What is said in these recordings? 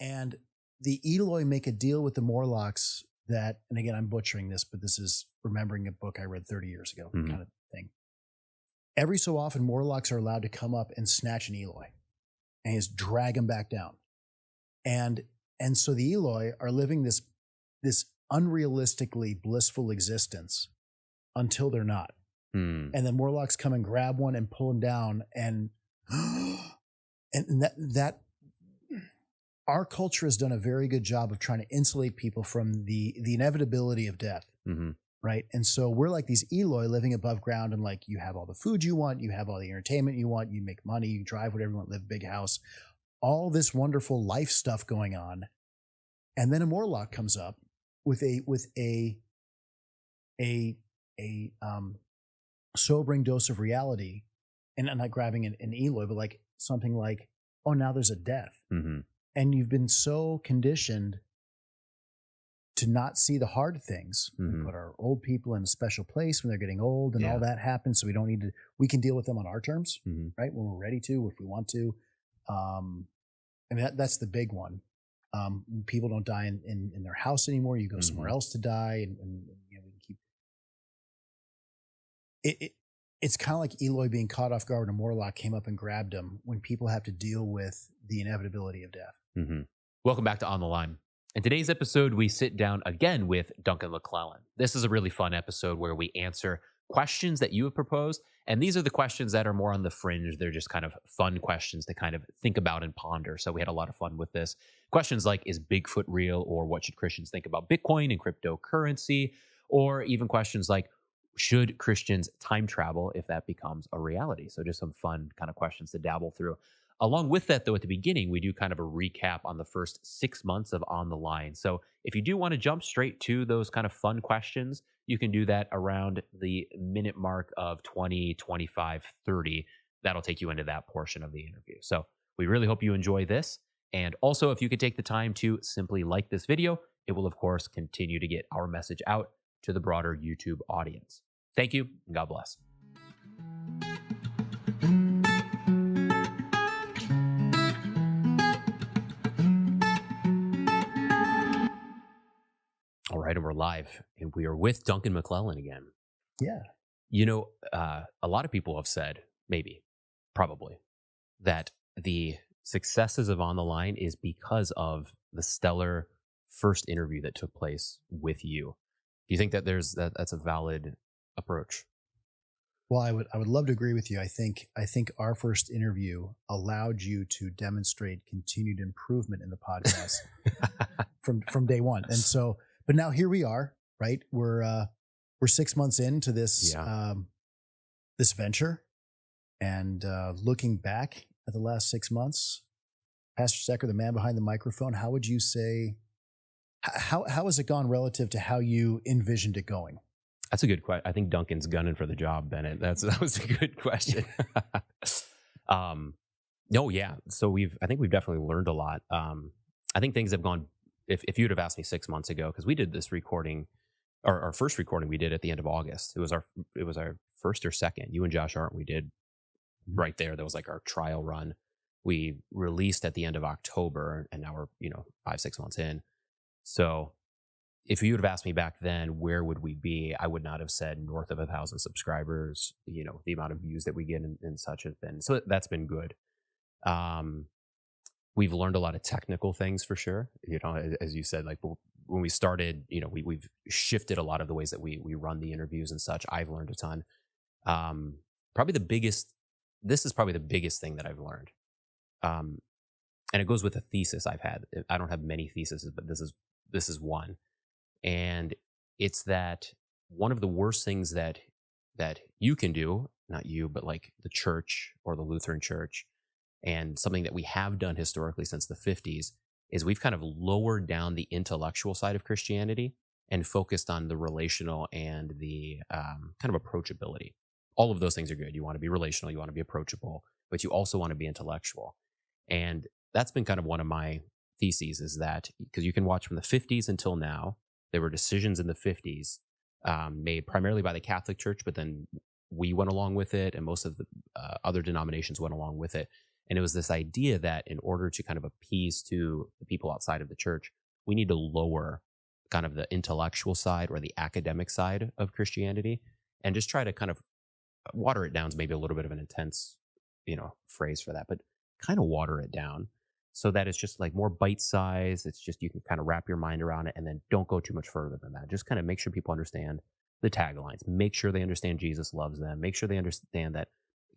And the Eloi make a deal with the Morlocks that, and again, I'm butchering this, but this is remembering a book I read 30 years ago kind of thing. Every so often, Morlocks are allowed to come up and snatch an Eloi and just drag him back down. And so the Eloi are living this unrealistically blissful existence until they're not. And then Morlocks come and grab one and pull him down. And that our culture has done a very good job of trying to insulate people from the inevitability of death. Right. And so we're like these Eloi living above ground, and like, you have all the food you want, you have all the entertainment you want, you make money, you drive whatever you want, live big house, all this wonderful life stuff going on. And then a Morlock comes up with a sobering dose of reality, and I'm not grabbing an Eloi, but like something like, oh, now there's a death. And you've been so conditioned to not see the hard things. We put our old people in a special place when they're getting old, and all that happens. So we don't need to, we can deal with them on our terms, right? When we're ready to, if we want to. I mean, that's the big one. People don't die in their house anymore. You go somewhere else to die, and you know, we can keep it's kind of like Eloi being caught off guard when a Morlock came up and grabbed him, when people have to deal with the inevitability of death. Welcome back to On the Line. In today's episode, we sit down again with Duncan McLellan. This is a really fun episode where we answer questions that you have proposed. And these are the questions that are more on the fringe. They're just kind of fun questions to kind of think about and ponder. So we had a lot of fun with this. Questions like, is Bigfoot real? Or what should Christians think about Bitcoin and cryptocurrency? Or even questions like, should Christians time travel if that becomes a reality? So just some fun kind of questions to dabble through. Along with that, though, at the beginning, we do kind of a recap on the first 6 months of On the Line. So if you do want to jump straight to those kind of fun questions, you can do that around the minute mark of 20, 25, 30. That'll take you into that portion of the interview. So we really hope you enjoy this. And also, if you could take the time to simply like this video, it will, of course, continue to get our message out to the broader YouTube audience. Thank you, and God bless. All right, and we're live, and we are with Duncan McLellan again. Yeah. You know, a lot of people have said, probably, that the successes of On the Line is because of the stellar first interview that took place with you. Do you think that that's a valid approach? Well, I would love to agree with you. I think our first interview allowed you to demonstrate continued improvement in the podcast from day one. And so, but now here we are, right? We're 6 months into this this venture, and looking back at the last 6 months, Pastor Stecker, the man behind the microphone, how would you say, how has it gone relative to how you envisioned it going? That's a good question. I think Duncan's gunning for the job, Bennett. That was a good question. No, yeah. So I think we've definitely learned a lot. I think things have gone. If you'd have asked me 6 months ago, because we did this recording, our first recording we did at the end of August. It was our first or second. You and Josh Arndt, we did right there. That was like our trial run. We released at the end of October, and now we're 5-6 months in. So if you would have asked me back then, where would we be? I would not have said north of 1,000 subscribers. The amount of views that we get and such has been, so that's been good. We've learned a lot of technical things for sure. As you said, like when we started, we've shifted a lot of the ways that we run the interviews and such. I've learned a ton. This is probably the biggest thing that I've learned. And it goes with a thesis I've had. I don't have many theses, but this is one. And it's that one of the worst things that you can do, not you, but like the church or the Lutheran church, and something that we have done historically since the 50s, is we've kind of lowered down the intellectual side of Christianity and focused on the relational and the kind of approachability. All of those things are good. You want to be relational, you want to be approachable, but you also want to be intellectual. And that's been kind of one of my theses, is that because you can watch from the 50s until now, there were decisions in the 50s made primarily by the Catholic Church, but then we went along with it, and most of the other denominations went along with it. And it was this idea that in order to kind of appease to the people outside of the church, we need to lower kind of the intellectual side or the academic side of Christianity and just try to kind of water it down is maybe a little bit of an intense, phrase for that, but kind of water it down so that it's just like more bite size. It's just, you can kind of wrap your mind around it and then don't go too much further than that. Just kind of make sure people understand the taglines, make sure they understand Jesus loves them, make sure they understand that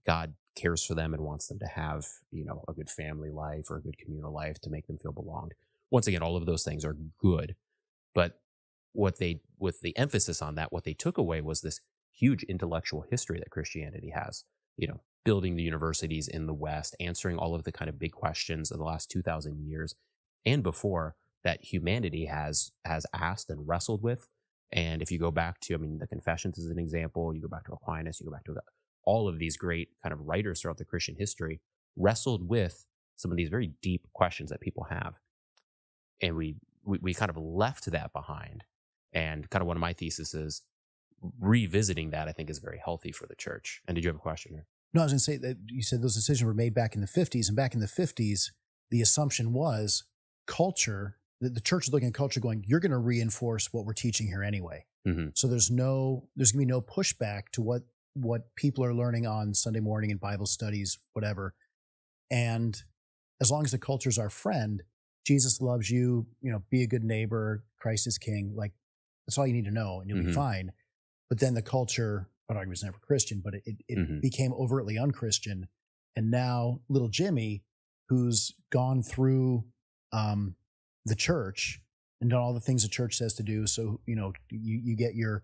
God cares for them and wants them to have, a good family life or a good communal life to make them feel belonged. Once again, all of those things are good, but with the emphasis on that, what they took away was this huge intellectual history that Christianity has, building the universities in the West, answering all of the kind of big questions of the last 2,000 years and before that humanity has asked and wrestled with. And if you go back to, the Confessions is an example, you go back to Aquinas, you go back to all of these great kind of writers throughout the Christian history wrestled with some of these very deep questions that people have. And we kind of left that behind. And kind of one of my theses is revisiting that, I think, is very healthy for the church. And did you have a question here? No, I was going to say that you said those decisions were made back in the 50s. And back in the 50s, the assumption was culture, the church is looking at culture going, you're going to reinforce what we're teaching here anyway. Mm-hmm. So there's going to be no pushback to what people are learning on Sunday morning in Bible studies, whatever. And as long as the culture is our friend, Jesus loves you, be a good neighbor, Christ is king. Like, that's all you need to know and you'll be fine. But then the culture, I was never Christian, but it became overtly unchristian. And now little Jimmy, who's gone through the church and done all the things the church says to do. So, you get your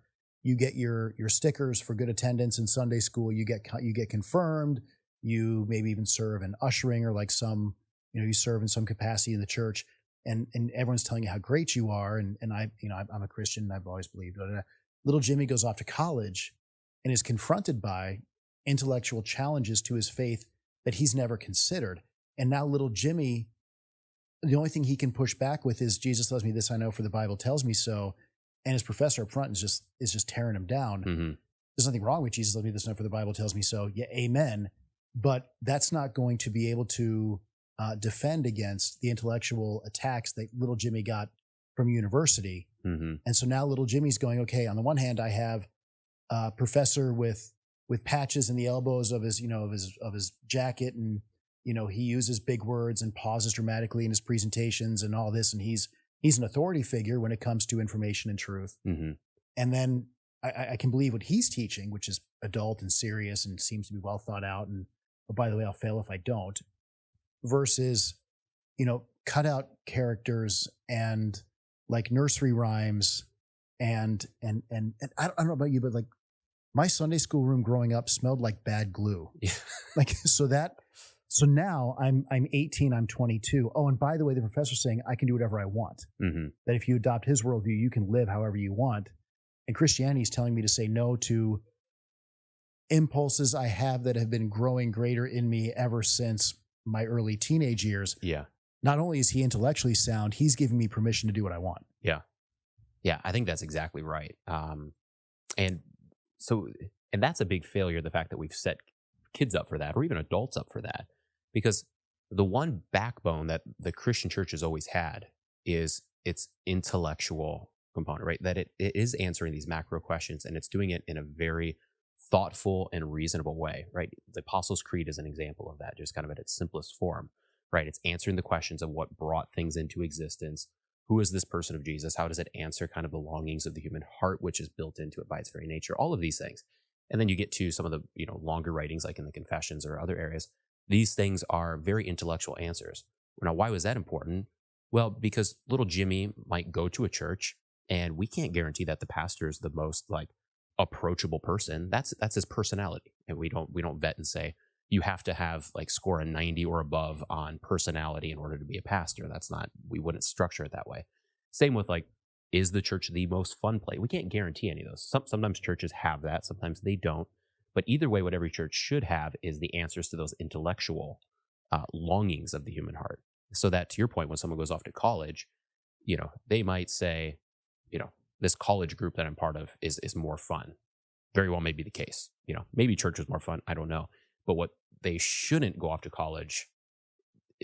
stickers for good attendance in Sunday school. You get confirmed. You maybe even serve in ushering or like some, you serve in some capacity in the church, and everyone's telling you how great you are. And I'm a Christian and I've always believed. Little Jimmy goes off to college and is confronted by intellectual challenges to his faith that he's never considered. And now little Jimmy, the only thing he can push back with is Jesus loves me, this I know, for the Bible tells me so. And his professor up front is just tearing him down. Mm-hmm. There's nothing wrong with Jesus loves me, this I know, for the Bible tells me so. Yeah, amen. But that's not going to be able to defend against the intellectual attacks that little Jimmy got from university. Mm-hmm. And so now little Jimmy's going, okay, on the one hand, I have a professor with patches in the elbows of his, of his jacket. And, he uses big words and pauses dramatically in his presentations and all this. And he's an authority figure when it comes to information and truth. Mm-hmm. And then I can believe what he's teaching, which is adult and serious and seems to be well thought out. And, oh, by the way, I'll fail if I don't, versus, cut out characters and like nursery rhymes and I don't know about you, but like my Sunday school room growing up smelled like bad glue. Yeah. So now I'm 18, I'm 22. Oh, and by the way, the professor's saying I can do whatever I want. Mm-hmm. That if you adopt his worldview, you can live however you want. And Christianity is telling me to say no to impulses I have that have been growing greater in me ever since my early teenage years. Yeah. Not only is he intellectually sound, he's giving me permission to do what I want. Yeah. Yeah, I think that's exactly right. And that's a big failure, the fact that we've set kids up for that, or even adults up for that. Because the one backbone that the Christian church has always had is its intellectual component, right? That it is answering these macro questions, and it's doing it in a very thoughtful and reasonable way, right? The Apostles' Creed is an example of that, just kind of at its simplest form, right? It's answering the questions of what brought things into existence. Who is this person of Jesus? How does it answer kind of the longings of the human heart, which is built into it by its very nature? All of these things. And then you get to some of the, longer writings, like in the Confessions or other areas. These things are very intellectual answers. Now, why was that important? Well, because little Jimmy might go to a church, and we can't guarantee that the pastor is the most like approachable person. That's his personality, and we don't vet and say you have to have like score a 90 or above on personality in order to be a pastor. That's not, we wouldn't structure it that way. Same with like, is the church the most fun place? We can't guarantee any of those. Sometimes churches have that, sometimes they don't. But either way, what every church should have is the answers to those intellectual longings of the human heart. So that, to your point, when someone goes off to college, they might say, this college group that I'm part of is more fun. Very well may be the case. Maybe church is more fun. I don't know. But what they shouldn't go off to college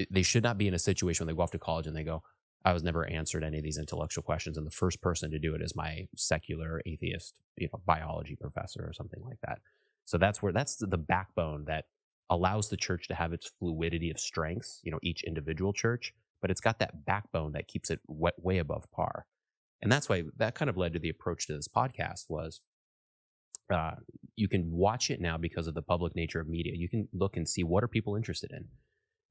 they should not be in a situation when they go off to college and they go, I was never answered any of these intellectual questions, and the first person to do it is my secular atheist, biology professor or something like that. So that's the backbone that allows the church to have its fluidity of strengths, each individual church, but it's got that backbone that keeps it way above par. And that's why that kind of led to the approach to this podcast was you can watch it now because of the public nature of media. You can look and see what are people interested in.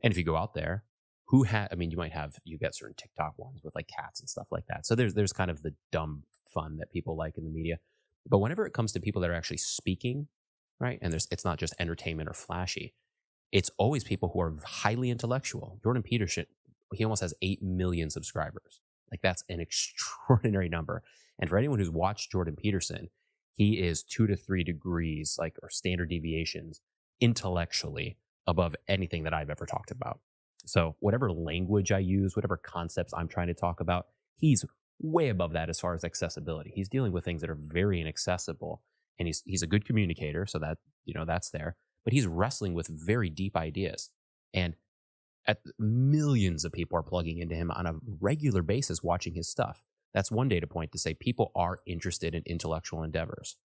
And if you go out there, you get certain TikTok ones with like cats and stuff like that. So there's kind of the dumb fun that people like in the media. But whenever it comes to people that are actually speaking, right, and it's not just entertainment or flashy, it's always people who are highly intellectual. Jordan Peterson, he almost has 8 million subscribers. Like that's an extraordinary number. And for anyone who's watched Jordan Peterson, he is 2 to 3 degrees, or standard deviations, intellectually above anything that I've ever talked about. So whatever language I use, whatever concepts I'm trying to talk about, he's way above that as far as accessibility. He's dealing with things that are very inaccessible, and he's a good communicator, so that that's there. But he's wrestling with very deep ideas, and millions of people are plugging into him on a regular basis, watching his stuff. That's one data point to say people are interested in intellectual endeavors.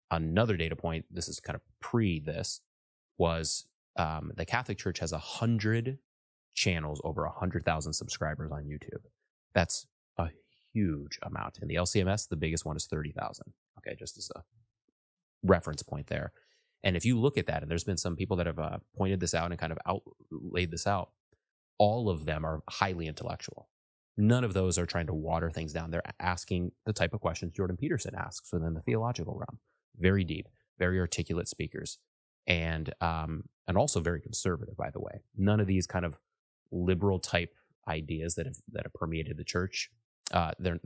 Another data point, this is kind of this, was the Catholic Church has 100 channels over 100,000 subscribers on YouTube. That's a huge amount. And the LCMS, the biggest one is 30,000. Okay, just as a reference point there. And if you look at that, and there's been some people that have pointed this out and kind of laid this out, all of them are highly intellectual. None of those are trying to water things down. They're asking the type of questions Jordan Peterson asks within the theological realm. Very deep, very articulate speakers, and also very conservative, by the way. None of these kind of liberal type ideas that have permeated the church, they're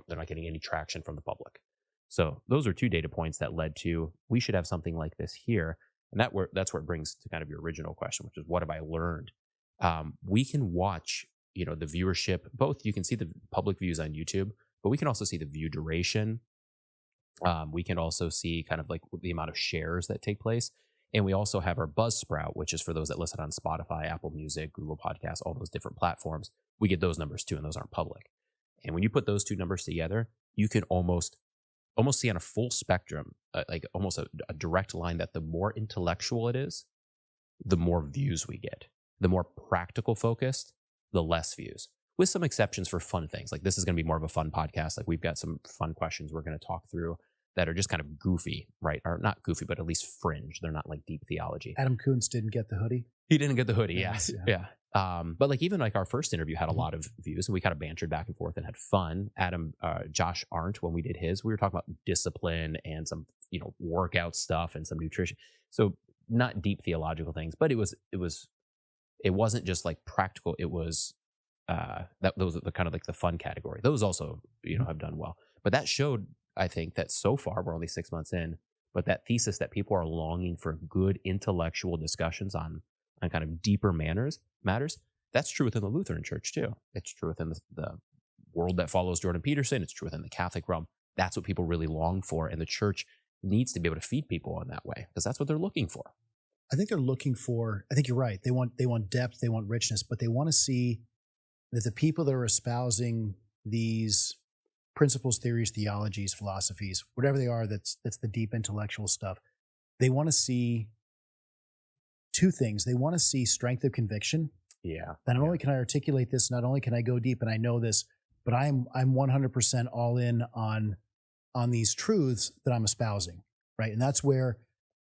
not getting any traction from the public. So those are 2 data points that led to we should have something like this here, and that's where it brings to kind of your original question, which is what have I learned? We can watch the viewership. Both you can see the public views on YouTube, but we can also see the view duration. We can also see kind of like the amount of shares that take place. And we also have our Buzzsprout, which is for those that listen on Spotify, Apple Music, Google Podcasts, all those different platforms. We get those numbers too, and those aren't public. And when you put those 2 numbers together, you can almost see on a full spectrum, like almost a direct line, that the more intellectual it is, the more views we get. The more practical focused, the less views, with some exceptions for fun things. Like this is going to be more of a fun podcast. Like we've got some fun questions we're going to talk through that are just kind of goofy, right? Or not goofy, but at least fringe. They're not like deep theology. Adam Kuntz didn't get the hoodie. He didn't get the hoodie. Yes. Yeah. But like even like our first interview had a lot of views, and we kind of bantered back and forth and had fun. Josh Arndt, when we did his, we were talking about discipline and some, workout stuff and some nutrition. So not deep theological things, but it wasn't just like practical. It was those are the kind of like the fun category. Those also, have done well. But that showed, I think, that so far we're only 6 months in, but that thesis that people are longing for good intellectual discussions on kind of deeper matters, that's true within the Lutheran Church too. It's true within the world that follows Jordan Peterson. It's true within the Catholic realm. That's what people really long for, and the church needs to be able to feed people in that way because that's what they're looking for. I think they're looking for, I think you're right. They want depth, they want richness, but they want to see that the people that are espousing these principles, theories, theologies, philosophies, whatever they are, that's the deep intellectual stuff. They want to see 2 things. They want to see strength of conviction. Yeah. That not only can I articulate this, not only can I go deep and I know this, but I'm 100% all in on these truths that I'm espousing, right? And that's where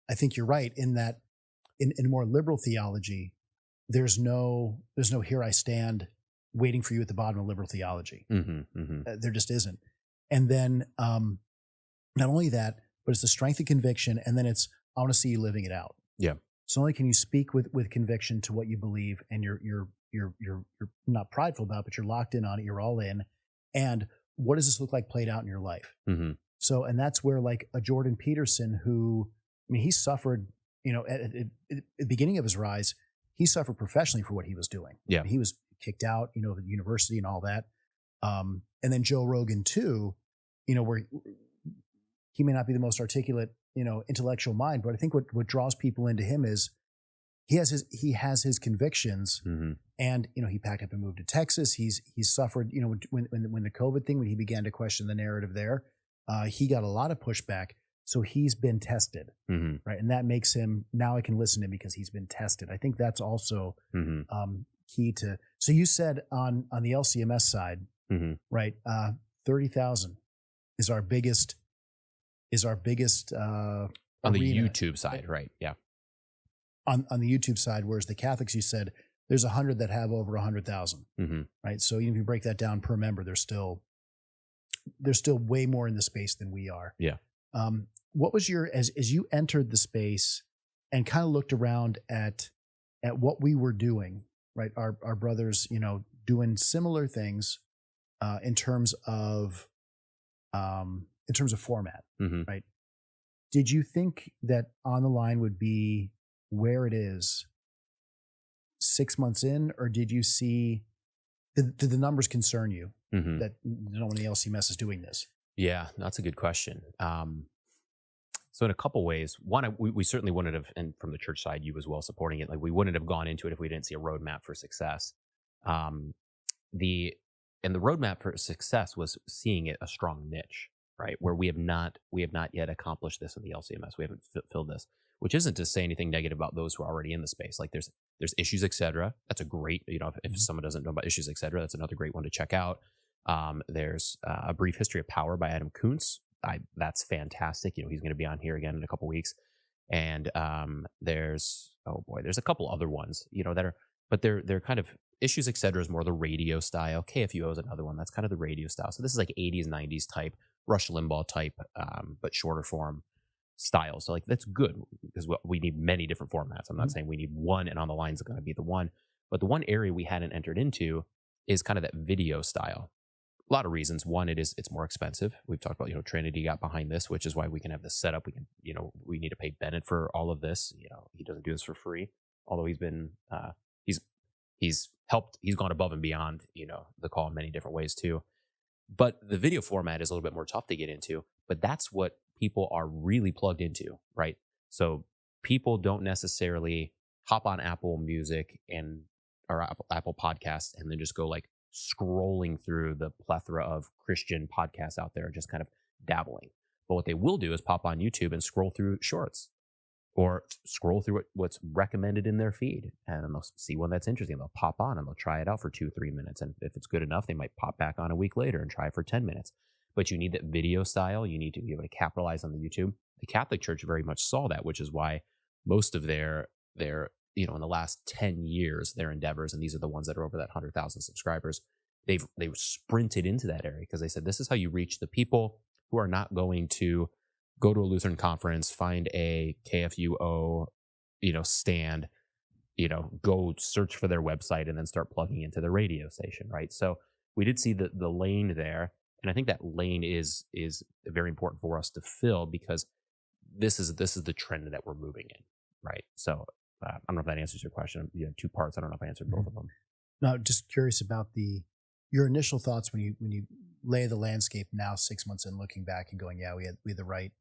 I think you're right in that in more liberal theology, there's no here I stand waiting for you at the bottom of liberal theology. There just isn't. And then not only that, but it's the strength of conviction, and then it's I want to see you living it out. Yeah. So not only can you speak with conviction to what you believe, and you're not prideful about, but you're locked in on it. You're all in. And what does this look like played out in your life? So, and that's where like a Jordan Peterson, who he suffered. At the beginning of his rise, he suffered professionally for what he was doing. Yeah. He was kicked out, of the university and all that. And then Joe Rogan too, where he may not be the most articulate, intellectual mind, but I think what draws people into him is he has his convictions, and he packed up and moved to Texas. He's suffered, when the COVID thing, when he began to question the narrative there, he got a lot of pushback. So he's been tested, right? And that makes him, now I can listen to him because he's been tested. I think that's also key to. So you said on the LCMS side, right? 30,000 is our biggest on the YouTube side, right? Yeah. On the YouTube side, whereas the Catholics, you said there's 100 that have over 100,000, right? So even if you break that down per member, there's still way more in the space than we are. Yeah. What was as you entered the space and kind of looked around at what we were doing, right? Our brothers, doing similar things in terms of format, right? Did you think that On the Line would be where it is 6 months in, or did you see did the numbers concern you that no one in the LCMS is doing this? Yeah, that's a good question. So in a couple ways, one, we certainly wouldn't have, and from the church side, you as well supporting it, like we wouldn't have gone into it if we didn't see a roadmap for success. The roadmap for success was seeing it a strong niche, right? Where we have not yet accomplished this in the LCMS. We haven't filled this, which isn't to say anything negative about those who are already in the space. Like there's Issues, etc. That's a great, if someone doesn't know about Issues, etc., that's another great one to check out. There's A Brief History of Power by Adam Kuntz. That's fantastic. He's going to be on here again in a couple weeks. And there's a couple other ones, that are, but they're kind of Issues, etc. is more the radio style. KFUO is another one that's kind of the radio style. So this is like 80s, 90s type, Rush Limbaugh type, but shorter form style. So like that's good because we need many different formats. I'm not saying we need one and On the Line is going to be the one, but the one area we hadn't entered into is kind of that video style. A lot of reasons. One, it's more expensive. We've talked about, Trinity got behind this, which is why we can have this set up. We can, we need to pay Bennett for all of this. He doesn't do this for free, although he's been, he's helped, he's gone above and beyond, the call in many different ways too. But the video format is a little bit more tough to get into, but that's what people are really plugged into, right? So people don't necessarily hop on Apple Music or Apple Podcasts and then just go like scrolling through the plethora of Christian podcasts out there, just kind of dabbling. But what they will do is pop on YouTube and scroll through shorts or scroll through what's recommended in their feed. And they'll see one that's interesting. They'll pop on and they'll try it out for 2-3 minutes. And if it's good enough, they might pop back on a week later and try it for 10 minutes. But you need that video style. You need to be able to capitalize on the YouTube. The Catholic Church very much saw that, which is why most of their in the last 10 years, their endeavors, and these are the ones that are over that 100,000 subscribers, they've sprinted into that area because they said, this is how you reach the people who are not going to go to a Lutheran conference, find a KFUO, stand, go search for their website and then start plugging into the radio station, right? So we did see the lane there. And I think that lane is very important for us to fill because this is the trend that we're moving in, right? So I don't know if that answers your question. You have two parts. I don't know if I answered both of them. No, just curious about your initial thoughts when you lay the landscape now 6 months in, looking back and going, yeah, we had the right,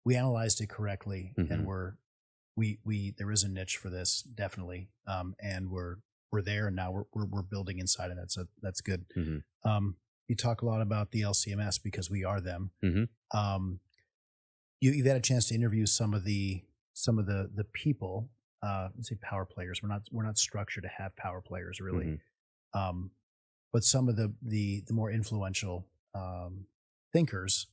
we analyzed it correctly, and we there is a niche for this definitely, and we're there, and now we're building inside of that, so that's good. You talk a lot about the LCMS because we are them. You've had a chance to interview some of the people. Let's say power players. We're not structured to have power players really, but some of the more influential thinkers,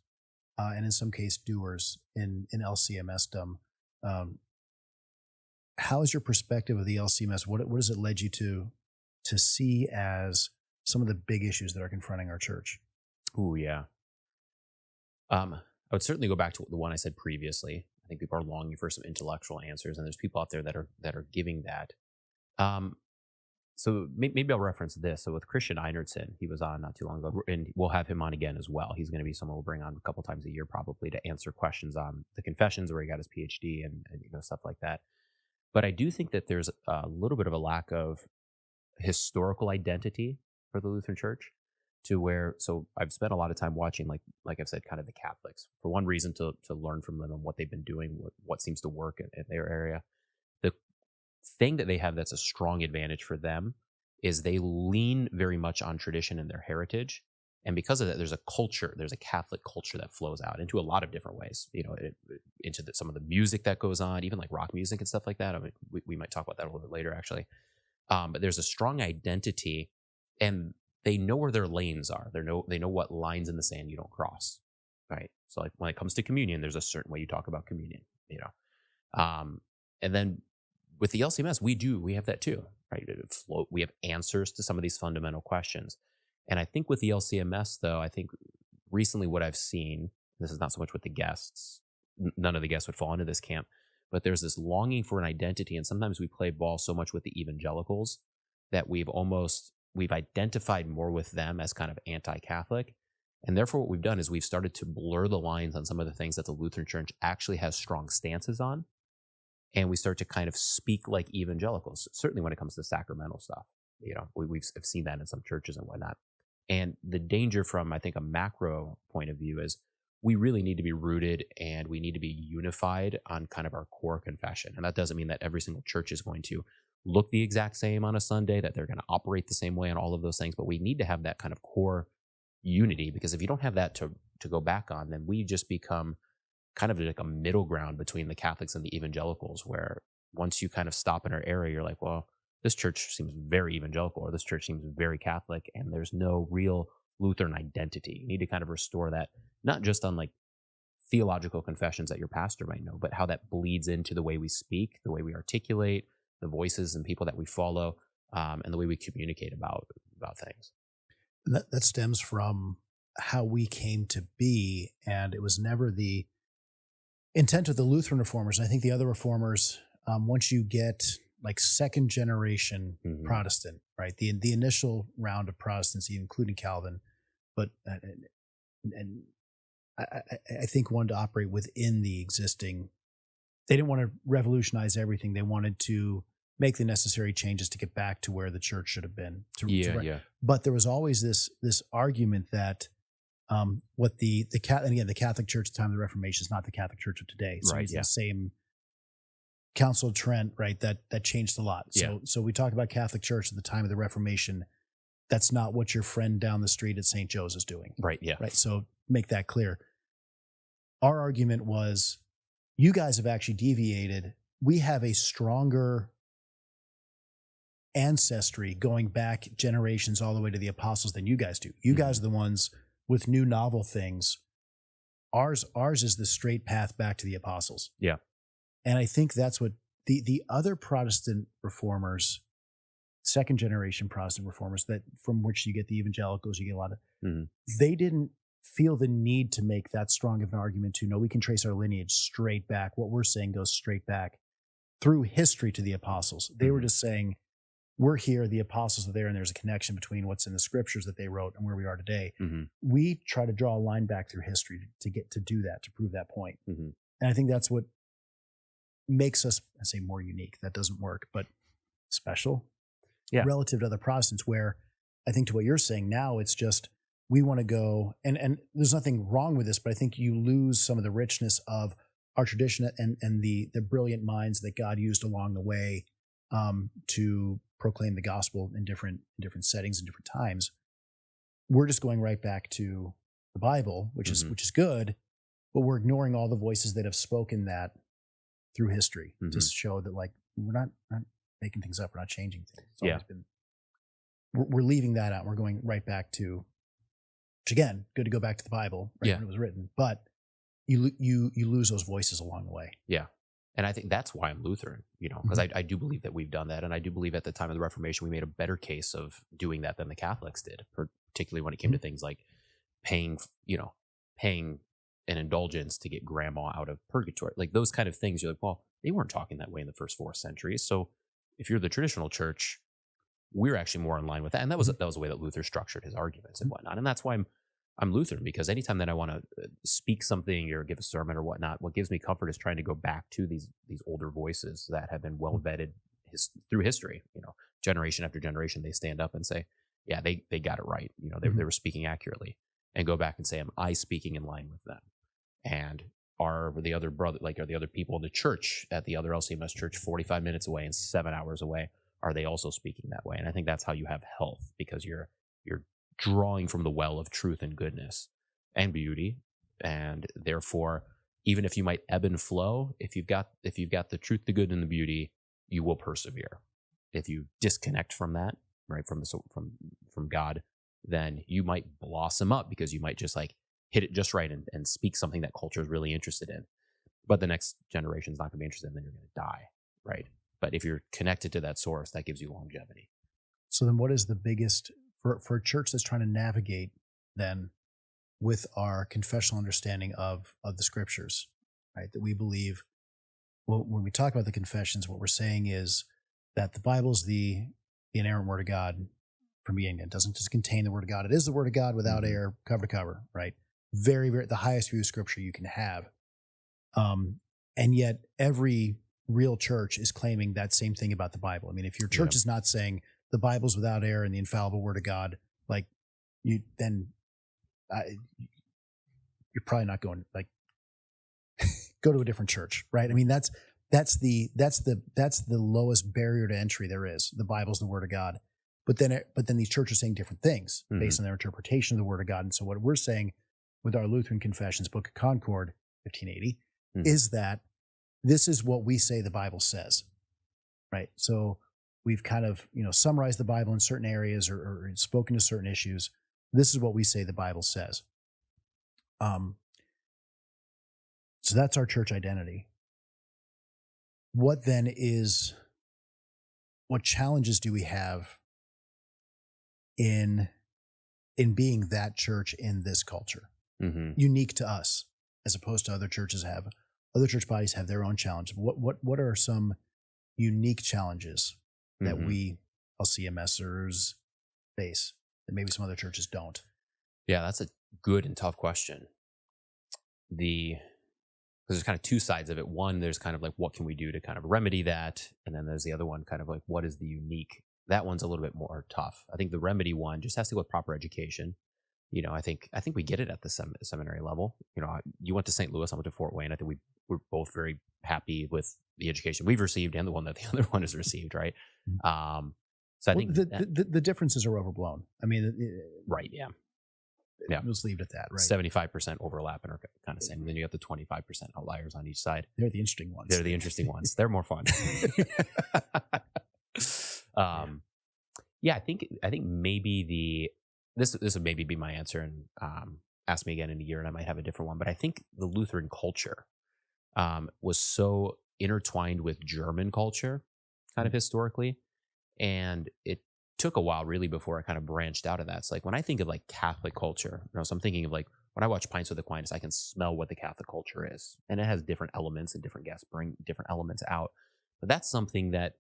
and in some case doers in LCMSdom. How is your perspective of the LCMS? What has it led you to see as some of the big issues that are confronting our church? Ooh, yeah. I would certainly go back to the one I said previously. I think people are longing for some intellectual answers, and there's people out there that are giving that. So maybe I'll reference this. So with Christian Einertson, he was on not too long ago, and we'll have him on again as well. He's going to be someone we'll bring on a couple times a year probably to answer questions on the confessions where he got his PhD and stuff like that. But I do think that there's a little bit of a lack of historical identity for the Lutheran Church, to where, so I've spent a lot of time watching, like I've said, kind of the Catholics, for one reason to learn from them and what they've been doing, what seems to work in their area. thing that they have that's a strong advantage for them is they lean very much on tradition and their heritage. And because of that, there's a Catholic culture that flows out into a lot of different ways, into some of the music that goes on, even like rock music and stuff like that. I mean, we might talk about that a little bit later, actually. But there's a strong identity, and they know where their lanes are. They know what lines in the sand you don't cross, right? So like when it comes to communion, there's a certain way you talk about communion, and then with the LCMS, we have that too, right? We have answers to some of these fundamental questions. And I think with the LCMS, though, I think recently what I've seen, this is not so much with the guests, none of the guests would fall into this camp, but there's this longing for an identity. And sometimes we play ball so much with the evangelicals that we've identified more with them as kind of anti-Catholic. And therefore what we've done is we've started to blur the lines on some of the things that the Lutheran Church actually has strong stances on. And we start to kind of speak like evangelicals, certainly when it comes to sacramental stuff. We've seen that in some churches and whatnot. And the danger from, I think, a macro point of view is we really need to be rooted and we need to be unified on kind of our core confession. And that doesn't mean that every single church is going to look the exact same on a Sunday, that they're going to operate the same way on all of those things. But we need to have that kind of core unity, because if you don't have that to go back on, then we just become kind of like a middle ground between the Catholics and the evangelicals, where once you kind of stop in our area, you're like, well, this church seems very evangelical, or this church seems very Catholic, and there's no real Lutheran identity. You need to kind of restore that, not just on like theological confessions that your pastor might know, but how that bleeds into the way we speak, the way we articulate, the voices and people that we follow, and the way we communicate about things. That stems from how we came to be, and it was never the intent of the Lutheran reformers. And I think the other reformers, once you get like second generation Protestant, right? The initial round of Protestants, including Calvin, but and I think wanted to operate within the existing. They didn't want to revolutionize everything. They wanted to make the necessary changes to get back to where the church should have been. But there was always this argument that what the Catholic Church at the time of the Reformation is not the Catholic Church of today. So it's the same Council of Trent, right? That changed a lot. So we talked about Catholic Church at the time of the Reformation. That's not what your friend down the street at St. Joe's is doing. Right. Yeah. Right. So make that clear. Our argument was, you guys have actually deviated. We have a stronger ancestry going back generations all the way to the apostles than you guys do. You guys are the ones with new novel things. Ours is the straight path back to the apostles. Yeah. And I think that's what the other Protestant reformers, second generation Protestant reformers, that from which you get the evangelicals, you get a lot of, they didn't feel the need to make that strong of an argument to, no, we can trace our lineage straight back. What we're saying goes straight back through history to the apostles. They were just saying, we're here, the apostles are there, and there's a connection between what's in the scriptures that they wrote and where we are today. We try to draw a line back through history to get to do that, to prove that point. And I think that's what makes us, I say more unique, that doesn't work, but special relative to other Protestants, where I think to what you're saying now, it's just, we want to go, and there's nothing wrong with this, but I think you lose some of the richness of our tradition and the brilliant minds that God used along the way to proclaim the gospel in different settings and different times. We're just going right back to the Bible, which is good, but we're ignoring all the voices that have spoken that through history to show that, like, we're not making things up, we're not changing things. It's always been, we're leaving that out. We're going right back to, which again, good to go back to the Bible, right, when it was written, but you lose those voices along the way. Yeah. And I think that's why I'm Lutheran, because I do believe that we've done that. And I do believe at the time of the Reformation, we made a better case of doing that than the Catholics did, particularly when it came to things like paying an indulgence to get grandma out of purgatory. Like those kind of things, you're like, well, they weren't talking that way in the first 4 centuries. So if you're the traditional church, we're actually more in line with that. And that was the way that Luther structured his arguments and whatnot. And that's why I'm Lutheran, because anytime that I want to speak something or give a sermon or whatnot, what gives me comfort is trying to go back to these older voices that have been well vetted through history. Generation after generation, they stand up and say, yeah, they got it right. They were speaking accurately, and go back and say, am I speaking in line with them? And are the other brother, like are the other people in the church at the other LCMS church 45 minutes away and 7 hours away? Are they also speaking that way? And I think that's how you have health, because you're drawing from the well of truth and goodness and beauty. And therefore, even if you might ebb and flow, if you've got the truth, the good, and the beauty, you will persevere. If you disconnect from that, right, from God, then you might blossom up, because you might just like hit it just right and speak something that culture is really interested in. But the next generation is not going to be interested, and then you're going to die, right? But if you're connected to that source, that gives you longevity. So then what is the biggest, for a church that's trying to navigate then with our confessional understanding of the scriptures, right? That we believe, well, when we talk about the confessions, what we're saying is that the Bible is the inerrant word of God from beginning. It doesn't just contain the word of God. It is the word of God without error, cover to cover, right? Very, very, the highest view of scripture you can have. And yet every real church is claiming that same thing about the Bible. I mean, if your church is not saying the Bible's without error and the infallible word of God, like you're probably not going, like, go to a different church, right? I mean, that's the lowest barrier to entry there is. The Bible's the word of God. But then these churches are saying different things based on their interpretation of the word of God. And so what we're saying with our Lutheran Confessions, Book of Concord, 1580, is that this is what we say the Bible says, right? So we've kind of, summarized the Bible in certain areas or spoken to certain issues. This is what we say the Bible says. So that's our church identity. What challenges do we have in being that church in this culture, unique to us, as opposed to other churches other church bodies have their own challenges. What are some unique challenges that we LCMSers face that maybe some other churches don't? Yeah, that's a good and tough question. Because there's kind of two sides of it. One, there's kind of like, what can we do to kind of remedy that? And then there's the other one, kind of like, what is the unique? That one's a little bit more tough. I think the remedy one just has to go with proper education. I think we get it at the seminary level. You went to St. Louis, I went to Fort Wayne. I think we're both very happy with the education we've received and the one that the other one has received, right? So I think the differences are overblown. I mean, right, yeah. Let's leave it at that, right? 75% overlap and are kind of same. And then you have the 25% outliers on each side. They're the interesting ones. They're more fun. I think maybe this would maybe be my answer, and ask me again in a year and I might have a different one. But I think the Lutheran culture was so intertwined with German culture, kind of historically, and it took a while really before I kind of branched out of that. It's like when I think of like Catholic culture, so I'm thinking of like when I watch Pints with Aquinas, I can smell what the Catholic culture is, and it has different elements, and different guests bring different elements out. But that's something that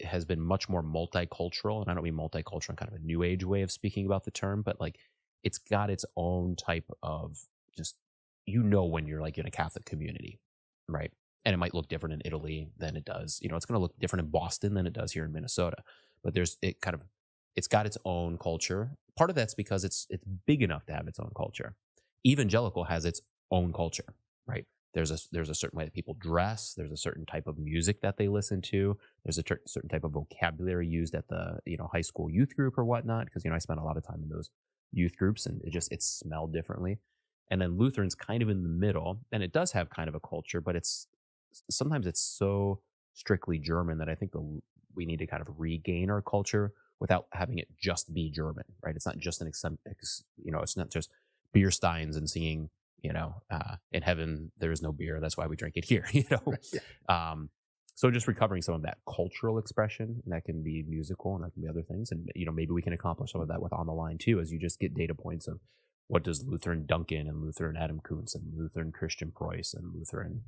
has been much more multicultural, and I don't mean multicultural in kind of a new age way of speaking about the term, but like it's got its own type of just, when you're like in a Catholic community, right? And it might look different in Italy than it does. It's going to look different in Boston than it does here in Minnesota. But it's got its own culture. Part of that's because it's big enough to have its own culture. Evangelical has its own culture, right? There's a certain way that people dress. There's a certain type of music that they listen to. There's a certain type of vocabulary used at the high school youth group or whatnot. Because I spent a lot of time in those youth groups, and it smelled differently. And then Lutheran's kind of in the middle, and it does have kind of a culture, but sometimes it's so strictly German that I think we need to kind of regain our culture without having it just be German, right? It's not just it's not just beer steins and singing, in heaven there is no beer, that's why we drink it here, Right, yeah. So just recovering some of that cultural expression, and that can be musical and that can be other things. And, maybe we can accomplish some of that with On the Line too, as you just get data points of what does Lutheran Duncan and Lutheran Adam Kuntz and Lutheran Christian Preuss and Lutheran,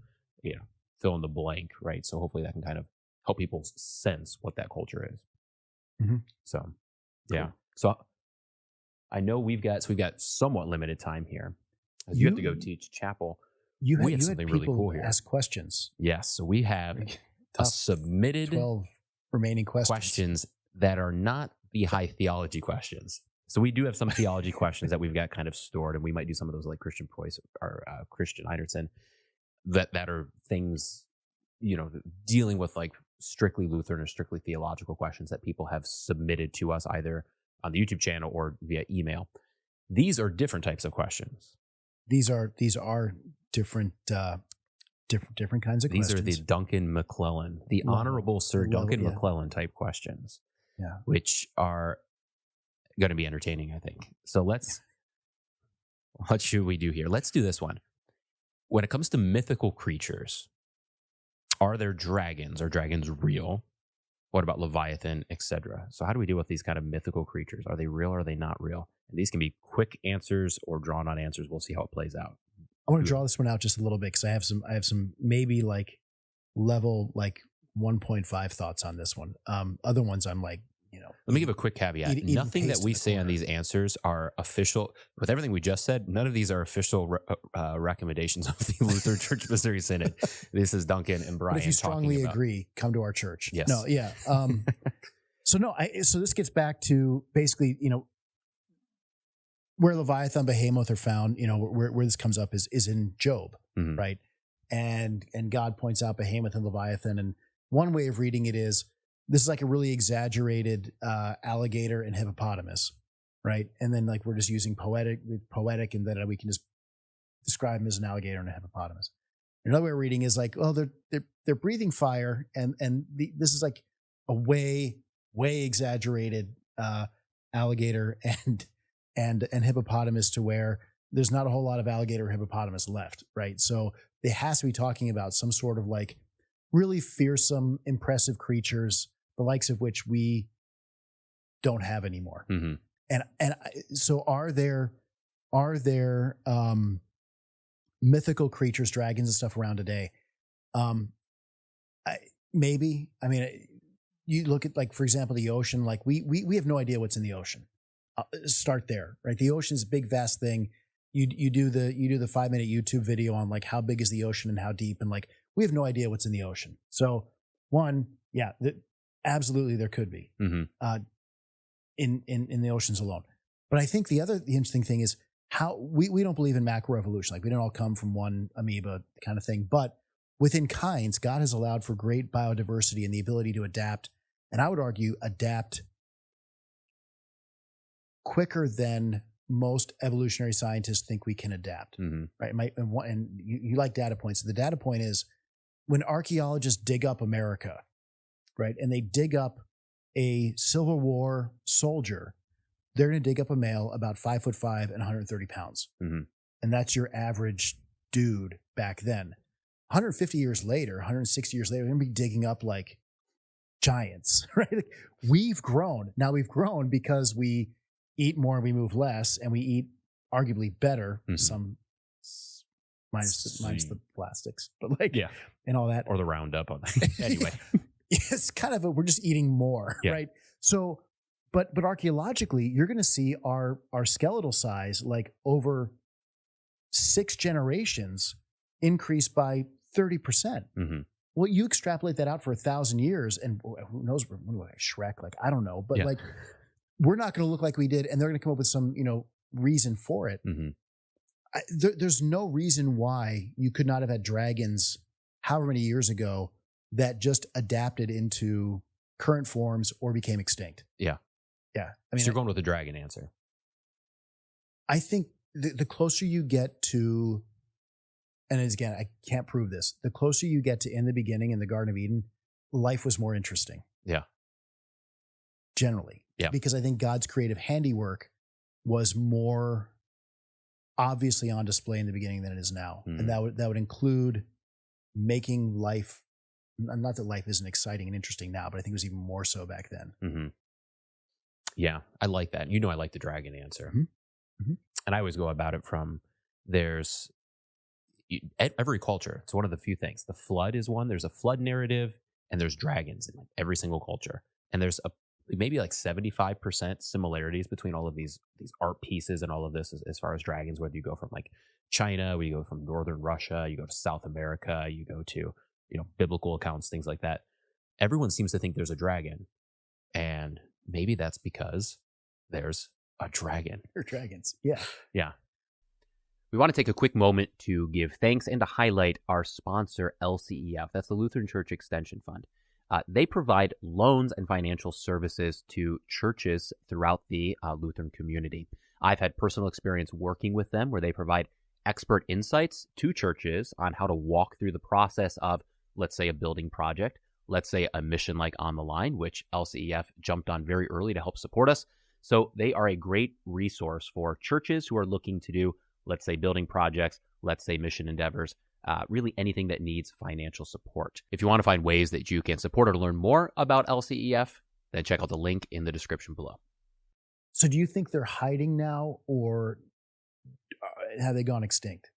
fill in the blank, right? So hopefully that can kind of help people sense what that culture is. So, yeah. Cool. So I know we've got somewhat limited time here. As you have to go teach chapel. We have something really cool here. Ask questions. Yes. So we have a submitted 12 remaining questions that are not the high theology questions. So we do have some theology questions that we've got kind of stored, and we might do some of those like Christian Preuss or Christian Einerson that are things, dealing with like strictly Lutheran or strictly theological questions that people have submitted to us either on the YouTube channel or via email. These are different types of questions. These are different different kinds of questions. These are the Duncan McLellan, the Honorable Sir Duncan McLellan type questions. Yeah. Which are going to be entertaining, I think. So what should we do here? Let's do this one. When it comes to mythical creatures, are there dragons? Are dragons real? What about Leviathan, etc.? So how do we deal with these kind of mythical creatures? Are they real or are they not real? And these can be quick answers or drawn on answers. We'll see how it plays out. I want to draw this one out just a little bit because I have some maybe like level like 1.5 thoughts on this one. Other ones I'm like, let me give a quick caveat. Nothing that we say on these answers are official. With everything we just said, none of these are official recommendations of the Lutheran Church Missouri Synod. This is Duncan and Bryan. But if you strongly agree, come to our church. Yes. No, yeah. So this gets back to basically, where Leviathan, Behemoth are found. Where this comes up is in Job, mm-hmm. right? And God points out Behemoth and Leviathan, and one way of reading it is, this is like a really exaggerated alligator and hippopotamus, right? And then like we're just using poetic, and then we can just describe them as an alligator and a hippopotamus. Another way of reading is like, oh, they're breathing fire, and this is like a way exaggerated alligator and hippopotamus to where there's not a whole lot of alligator or hippopotamus left, right? So it has to be talking about some sort of like really fearsome, impressive creatures, the likes of which we don't have anymore. Mm-hmm. So are there mythical creatures, dragons and stuff around today? Maybe. I mean, you look at like, for example, the ocean. Like we have no idea what's in the ocean. Start there, right? The ocean's a big, vast thing. You do the 5-minute YouTube video on like how big is the ocean and how deep, and like we have no idea what's in the ocean. So absolutely there could be mm-hmm. In the oceans alone. But I think the interesting thing is how we don't believe in macroevolution. Like we don't all come from one amoeba kind of thing. But within kinds, God has allowed for great biodiversity and the ability to adapt. And I would argue adapt quicker than most evolutionary scientists think we can adapt. Mm-hmm. Right? And you like data points. The data point is when archaeologists dig up America, right, and they dig up a Civil War soldier, they're going to dig up a male about 5'5" and 130 pounds. Mm-hmm. And that's your average dude back then. 150 years later, 160 years later, they're going to be digging up like giants, right? Like, we've grown. Now we've grown because we eat more and we move less, and we eat arguably better. Mm-hmm. Some minus the plastics, but like, yeah, and all that. Or the Roundup on that. Anyway. It's kind of we're just eating more, yeah. right? So, but archaeologically, you're going to see our skeletal size like over 6 generations increase by 30%. Mm-hmm. Well, you extrapolate that out for 1,000 years, and who knows? Shrek, like I don't know, but like we're not going to look like we did, and they're going to come up with some reason for it. Mm-hmm. There's no reason why you could not have had dragons however many years ago that just adapted into current forms or became extinct. Yeah. Yeah. I mean, so you're going with the dragon answer. I think the closer you get to, and again, I can't prove this, the closer you get to in the beginning in the Garden of Eden, life was more interesting. Yeah. Generally. Yeah. Because I think God's creative handiwork was more obviously on display in the beginning than it is now. Mm-hmm. And that would include making life, not that life isn't exciting and interesting now, but I think it was even more so back then. Mm-hmm. Yeah, I like that. I like the dragon answer. Mm-hmm. Mm-hmm. And I always go about it from every culture. It's one of the few things. The flood is one. There's a flood narrative, and there's dragons in like every single culture. And there's maybe like 75% similarities between all of these art pieces and all of this as far as dragons, whether you go from like China, whether you go from northern Russia, you go to South America, you go to biblical accounts, things like that. Everyone seems to think there's a dragon, and maybe that's because there's A dragon. Or dragons. Yeah. Yeah. We want to take a quick moment to give thanks and to highlight our sponsor, LCEF. That's the Lutheran Church Extension Fund. They provide loans and financial services to churches throughout the Lutheran community. I've had personal experience working with them where they provide expert insights to churches on how to walk through the process of, let's say, a building project, let's say a mission like On the Line, which LCEF jumped on very early to help support us. So they are a great resource for churches who are looking to do, let's say, building projects, let's say mission endeavors, really anything that needs financial support. If you want to find ways that you can support or learn more about LCEF, then check out the link in the description below. So do you think they're hiding now, or have they gone extinct?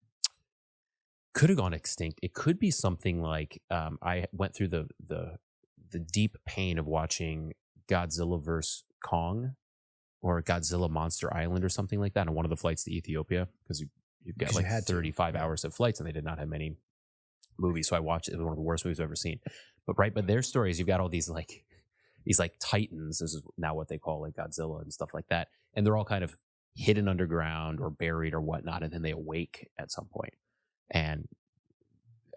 Could have gone extinct. It could be something like I went through the deep pain of watching Godzilla vs. Kong or Godzilla Monster Island or something like that on one of the flights to Ethiopia, because you've got like 35 hours of flights and they did not have many movies. So I watched it. It was one of the worst movies I've ever seen. But their stories, you've got all these titans. This is now what they call like Godzilla and stuff like that. And they're all kind of hidden underground or buried or whatnot. And then they awake at some point. And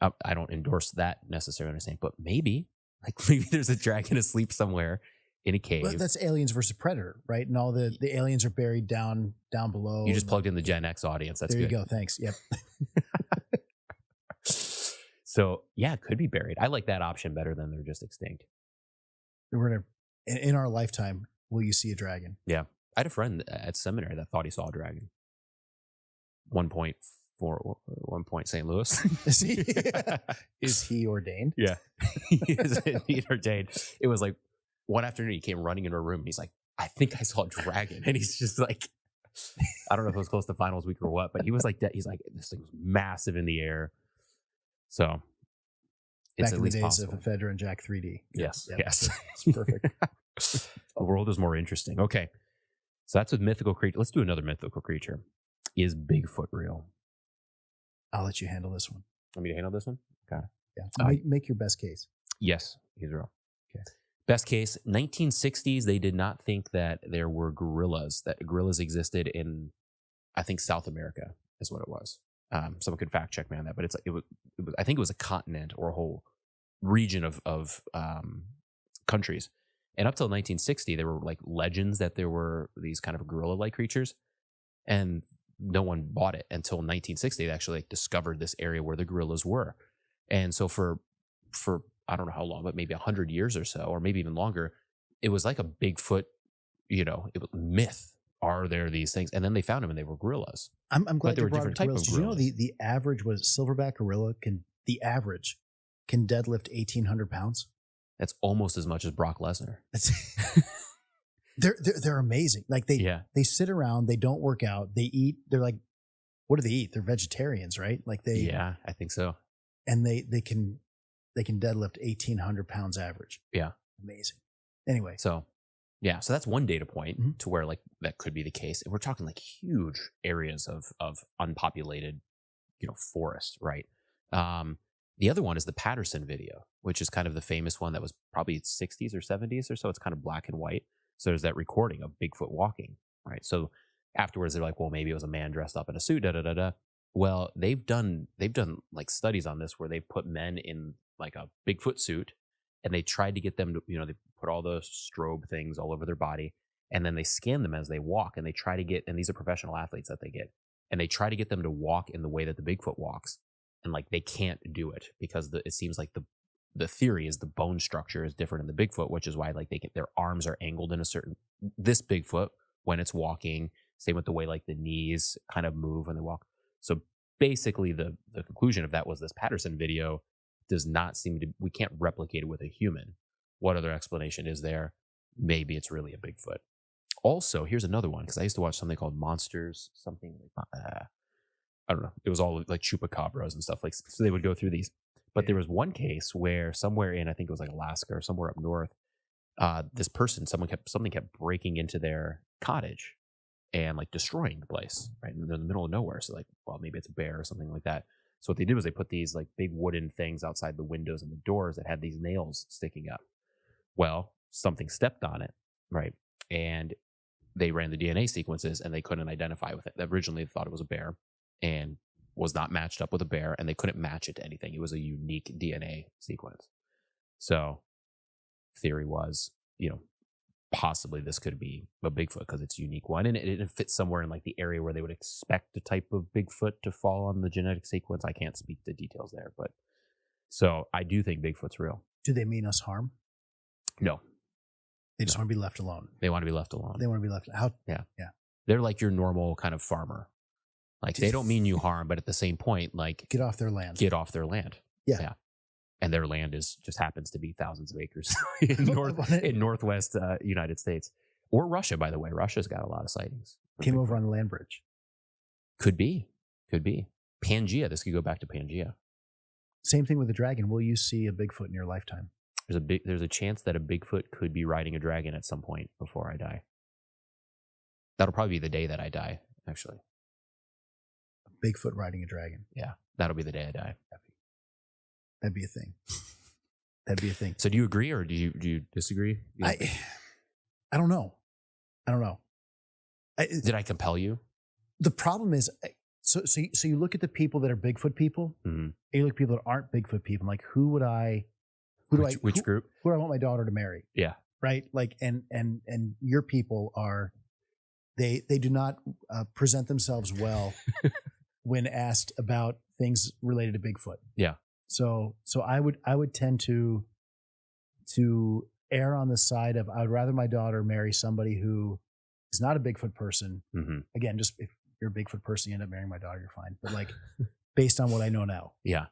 I don't endorse that necessarily, but maybe there's a dragon asleep somewhere in a cave. Well, that's Aliens versus Predator, right? And all the aliens are buried down below. You just plugged in the Gen X audience. That's there good. You go. Thanks. Yep. So yeah, it could be buried. I like that option better than they're just extinct. We're in our lifetime, will you see a dragon? Yeah. I had a friend at seminary that thought he saw a dragon. 1 point St. Louis. Is he ordained? Yeah. He is indeed ordained. It was like one afternoon he came running into a room and he's like, I think I saw a dragon. And he's just like, I don't know if it was close to finals week or what, but he was like, he's like, this thing was massive in the air. So it's back at in least the days possible. of Ephedra and Jack 3D. Yes. Yep. Yes. It's perfect. The world is more interesting. Okay. So that's with mythical creature. Let's do another mythical creature. Is Bigfoot real? I'll let you handle this one. Want me to handle this one? Okay. Yeah. Make your best case. Yes, he's real. Okay. Best case, 1960s, they did not think that there were gorillas, that gorillas existed in, I think, South America is what it was. Someone could fact check me on that, but it was I think it was a continent or a whole region of countries. And up till 1960, there were like legends that there were these kind of gorilla-like creatures, and no one bought it until 1960. They actually discovered this area where the gorillas were. And so for I don't know how long, but maybe 100 years or so, or maybe even longer, it was like a Bigfoot, it was myth. Are there these things? And then they found them and they were gorillas. I'm glad there you were brought up different type gorillas. of Did you know gorillas. the average silverback gorilla can deadlift 1,800 pounds? That's almost as much as Brock Lesnar. They're amazing. Like they sit around, they don't work out, they eat. They're like, what do they eat? They're vegetarians, right? Like Yeah, I think so. And they can deadlift 1,800 pounds average. Yeah. Amazing. Anyway. So that's one data point to where like that could be the case. And we're talking like huge areas of unpopulated, forest, right? The other one is the Patterson video, which is kind of the famous one that was probably 60s or 70s or so. It's kind of black and white. So there's that recording of Bigfoot walking, right? So afterwards they're like, well, maybe it was a man dressed up in a suit, Well, they've done like studies on this where they put men in like a Bigfoot suit and they tried to get them to, they put all those strobe things all over their body and then they scan them as they walk and they try to get, and these are professional athletes that they get, and they try to get them to walk in the way that the Bigfoot walks. And like they can't do it because it seems like the theory is the bone structure is different in the Bigfoot, which is why like their arms are angled in a certain, this Bigfoot when it's walking, same with the way like the knees kind of move when they walk. So basically the conclusion of that was this Patterson video does not seem to, we can't replicate it with a human. What other explanation is there? Maybe it's really a Bigfoot. Also, here's another one, because I used to watch something called Monsters, something like I don't know. It was all like chupacabras and stuff like, so they would go through these. But there was one case where somewhere in, I think it was like Alaska or somewhere up north, this person, something kept breaking into their cottage and like destroying the place, right? And they're in the middle of nowhere. So like, well, maybe it's a bear or something like that. So what they did was they put these like big wooden things outside the windows and the doors that had these nails sticking up. Well, something stepped on it, right? And they ran the DNA sequences and they couldn't identify with it. Originally, they thought it was a bear and was not matched up with a bear, and they couldn't match it to anything. It was a unique DNA sequence. So theory was, possibly this could be a Bigfoot because it's a unique one, and it fits somewhere in like the area where they would expect a type of Bigfoot to fall on the genetic sequence. I can't speak to details there, but so I do think Bigfoot's real. Do they mean us harm? No. They just want to be left alone. They want to be left alone. They want to be left. How? Yeah. Yeah. They're like your normal kind of farmer. Like they don't mean you harm, but at the same point, like get off their land. Get off their land. Yeah. And their land just happens to be thousands of acres in northwest United States or Russia. By the way, Russia's got a lot of sightings. Came over on the land bridge. Could be. Pangea. This could go back to Pangea. Same thing with the dragon. Will you see a Bigfoot in your lifetime? There's a chance that a Bigfoot could be riding a dragon at some point before I die. That'll probably be the day that I die, actually. A Bigfoot riding a dragon. Yeah, that'll be the day I die. That'd be a thing. That'd be a thing. So do you agree or do you disagree? I don't know. Did I compel you? The problem is, so you look at the people that are Bigfoot people, and you look at people that aren't Bigfoot people. I'm like, which group? Who do I want my daughter to marry? Yeah. Right. Like, and your people are, they do not present themselves well when asked about things related to Bigfoot. Yeah. So I would tend to err on the side of, I would rather my daughter marry somebody who is not a Bigfoot person. Mm-hmm. Again, just if you're a Bigfoot person, you end up marrying my daughter, you're fine. But like, based on what I know now. Yeah.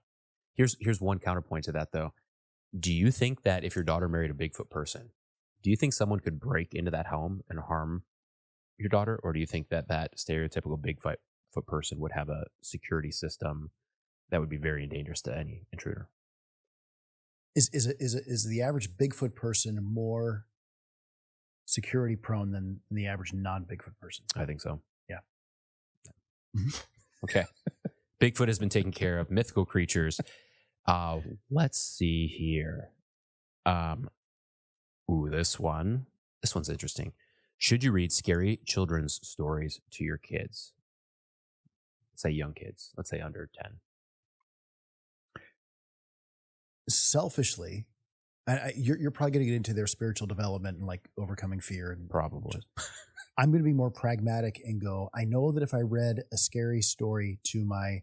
Here's one counterpoint to that though. Do you think that if your daughter married a Bigfoot person, do you think someone could break into that home and harm your daughter? Or do you think that stereotypical Bigfoot person would have a security system that would be very dangerous to any intruder? Is the average Bigfoot person more security prone than the average non-Bigfoot person? I think so. Yeah. Okay. Bigfoot has been taken care of. Mythical creatures. Let's see here. This one's interesting. Should you read scary children's stories to your kids? Say young kids. Let's say under 10. Selfishly, you're probably going to get into their spiritual development and like overcoming fear. And probably. I'm going to be more pragmatic and go, I know that if I read a scary story to my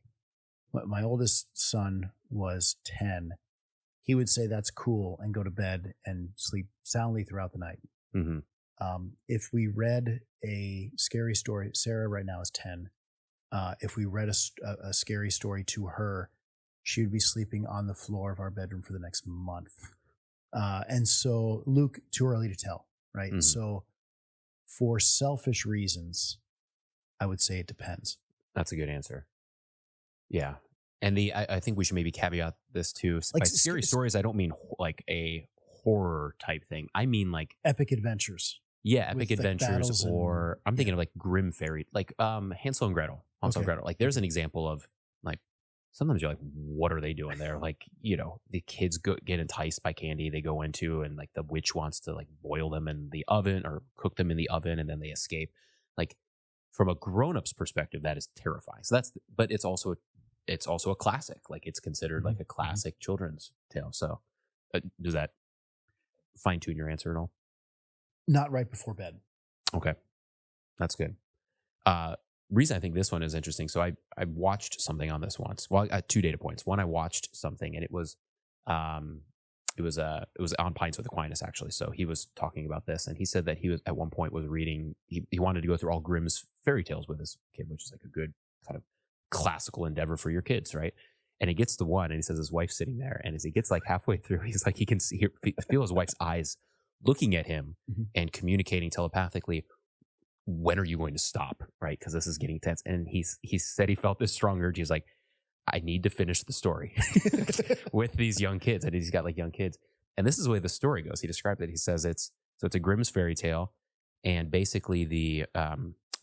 oldest son was 10, he would say that's cool and go to bed and sleep soundly throughout the night. Mm-hmm. If we read a scary story, Sarah right now is 10. If we read a scary story to her, she would be sleeping on the floor of our bedroom for the next month. And so Luke, too early to tell, right? Mm-hmm. So for selfish reasons, I would say it depends. That's a good answer. Yeah. And I think we should maybe caveat this too. Like by scary stories, I don't mean like a horror type thing. I mean like epic adventures. Yeah, epic adventures, or I'm thinking of like grim fairy, like Hansel and Gretel. Hansel and Gretel. Like there's an example of like sometimes you're like, what are they doing there? Like, the kids get enticed by candy they go into, and like the witch wants to like boil them in the oven or cook them in the oven, and then they escape. Like from a grown-up's perspective, that is terrifying. So but it's also a classic. Like it's considered like a classic children's tale. So does that fine tune your answer at all? Not right before bed. Okay. That's good. Reason I think this one is interesting. So I watched something on this once. Well, I got 2 data points. One, I watched something and it was on Pints with Aquinas actually. So he was talking about this, and he said that he was at one point was reading, he wanted to go through all Grimm's fairy tales with his kid, which is like a good kind of classical endeavor for your kids, right? And he gets to one, and he says his wife's sitting there, and as he gets like halfway through, he's like, he can feel his wife's eyes looking at him and communicating telepathically, when are you going to stop? Right? Because this is getting tense. And he said he felt this strong urge. He's like, I need to finish the story with these young kids. And he's got like young kids. And this is the way the story goes. He described it. He says it's a Grimm's fairy tale. And basically the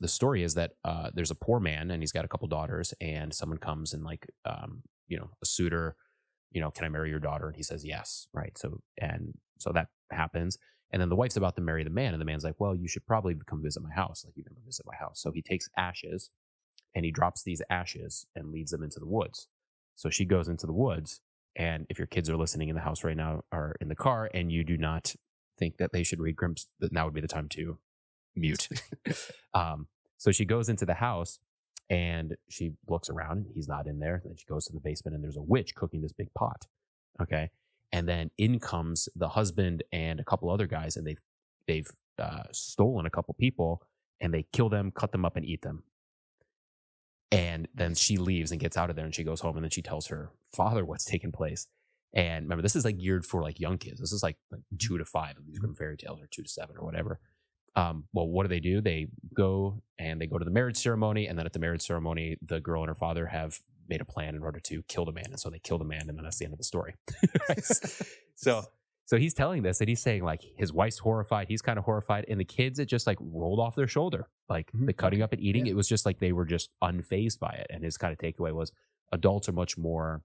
story is that there's a poor man and he's got a couple daughters, and someone comes and like, a suitor, can I marry your daughter? And he says, yes. Right. So that happens. And then the wife's about to marry the man, and the man's like, well, you should probably come visit my house. Like, you never visit my house. So he takes ashes and he drops these ashes and leads them into the woods. So she goes into the woods. And if your kids are listening in the house right now or in the car and you do not think that they should read Grimm's, that now would be the time to mute. So she goes into the house and she looks around. He's not in there. Then she goes to the basement and there's a witch cooking this big pot. Okay. And then in comes the husband and a couple other guys, and they've stolen a couple people, and they kill them, cut them up, and eat them. And then she leaves and gets out of there, and she goes home, and then she tells her father what's taken place. And remember, this is like geared for like young kids. This is like 2 to 5 of these Grimm fairy tales, or 2 to 7 or whatever. Well, what do? They go to the marriage ceremony, and then at the marriage ceremony, the girl and her father have made a plan in order to kill the man, and so they kill the man, and then that's the end of the story. Right? So he's telling this, and he's saying like his wife's horrified, he's kind of horrified, and the kids, it just like rolled off their shoulder, like the cutting up and eating. It was just like they were just unfazed by it. And his kind of takeaway was adults are much more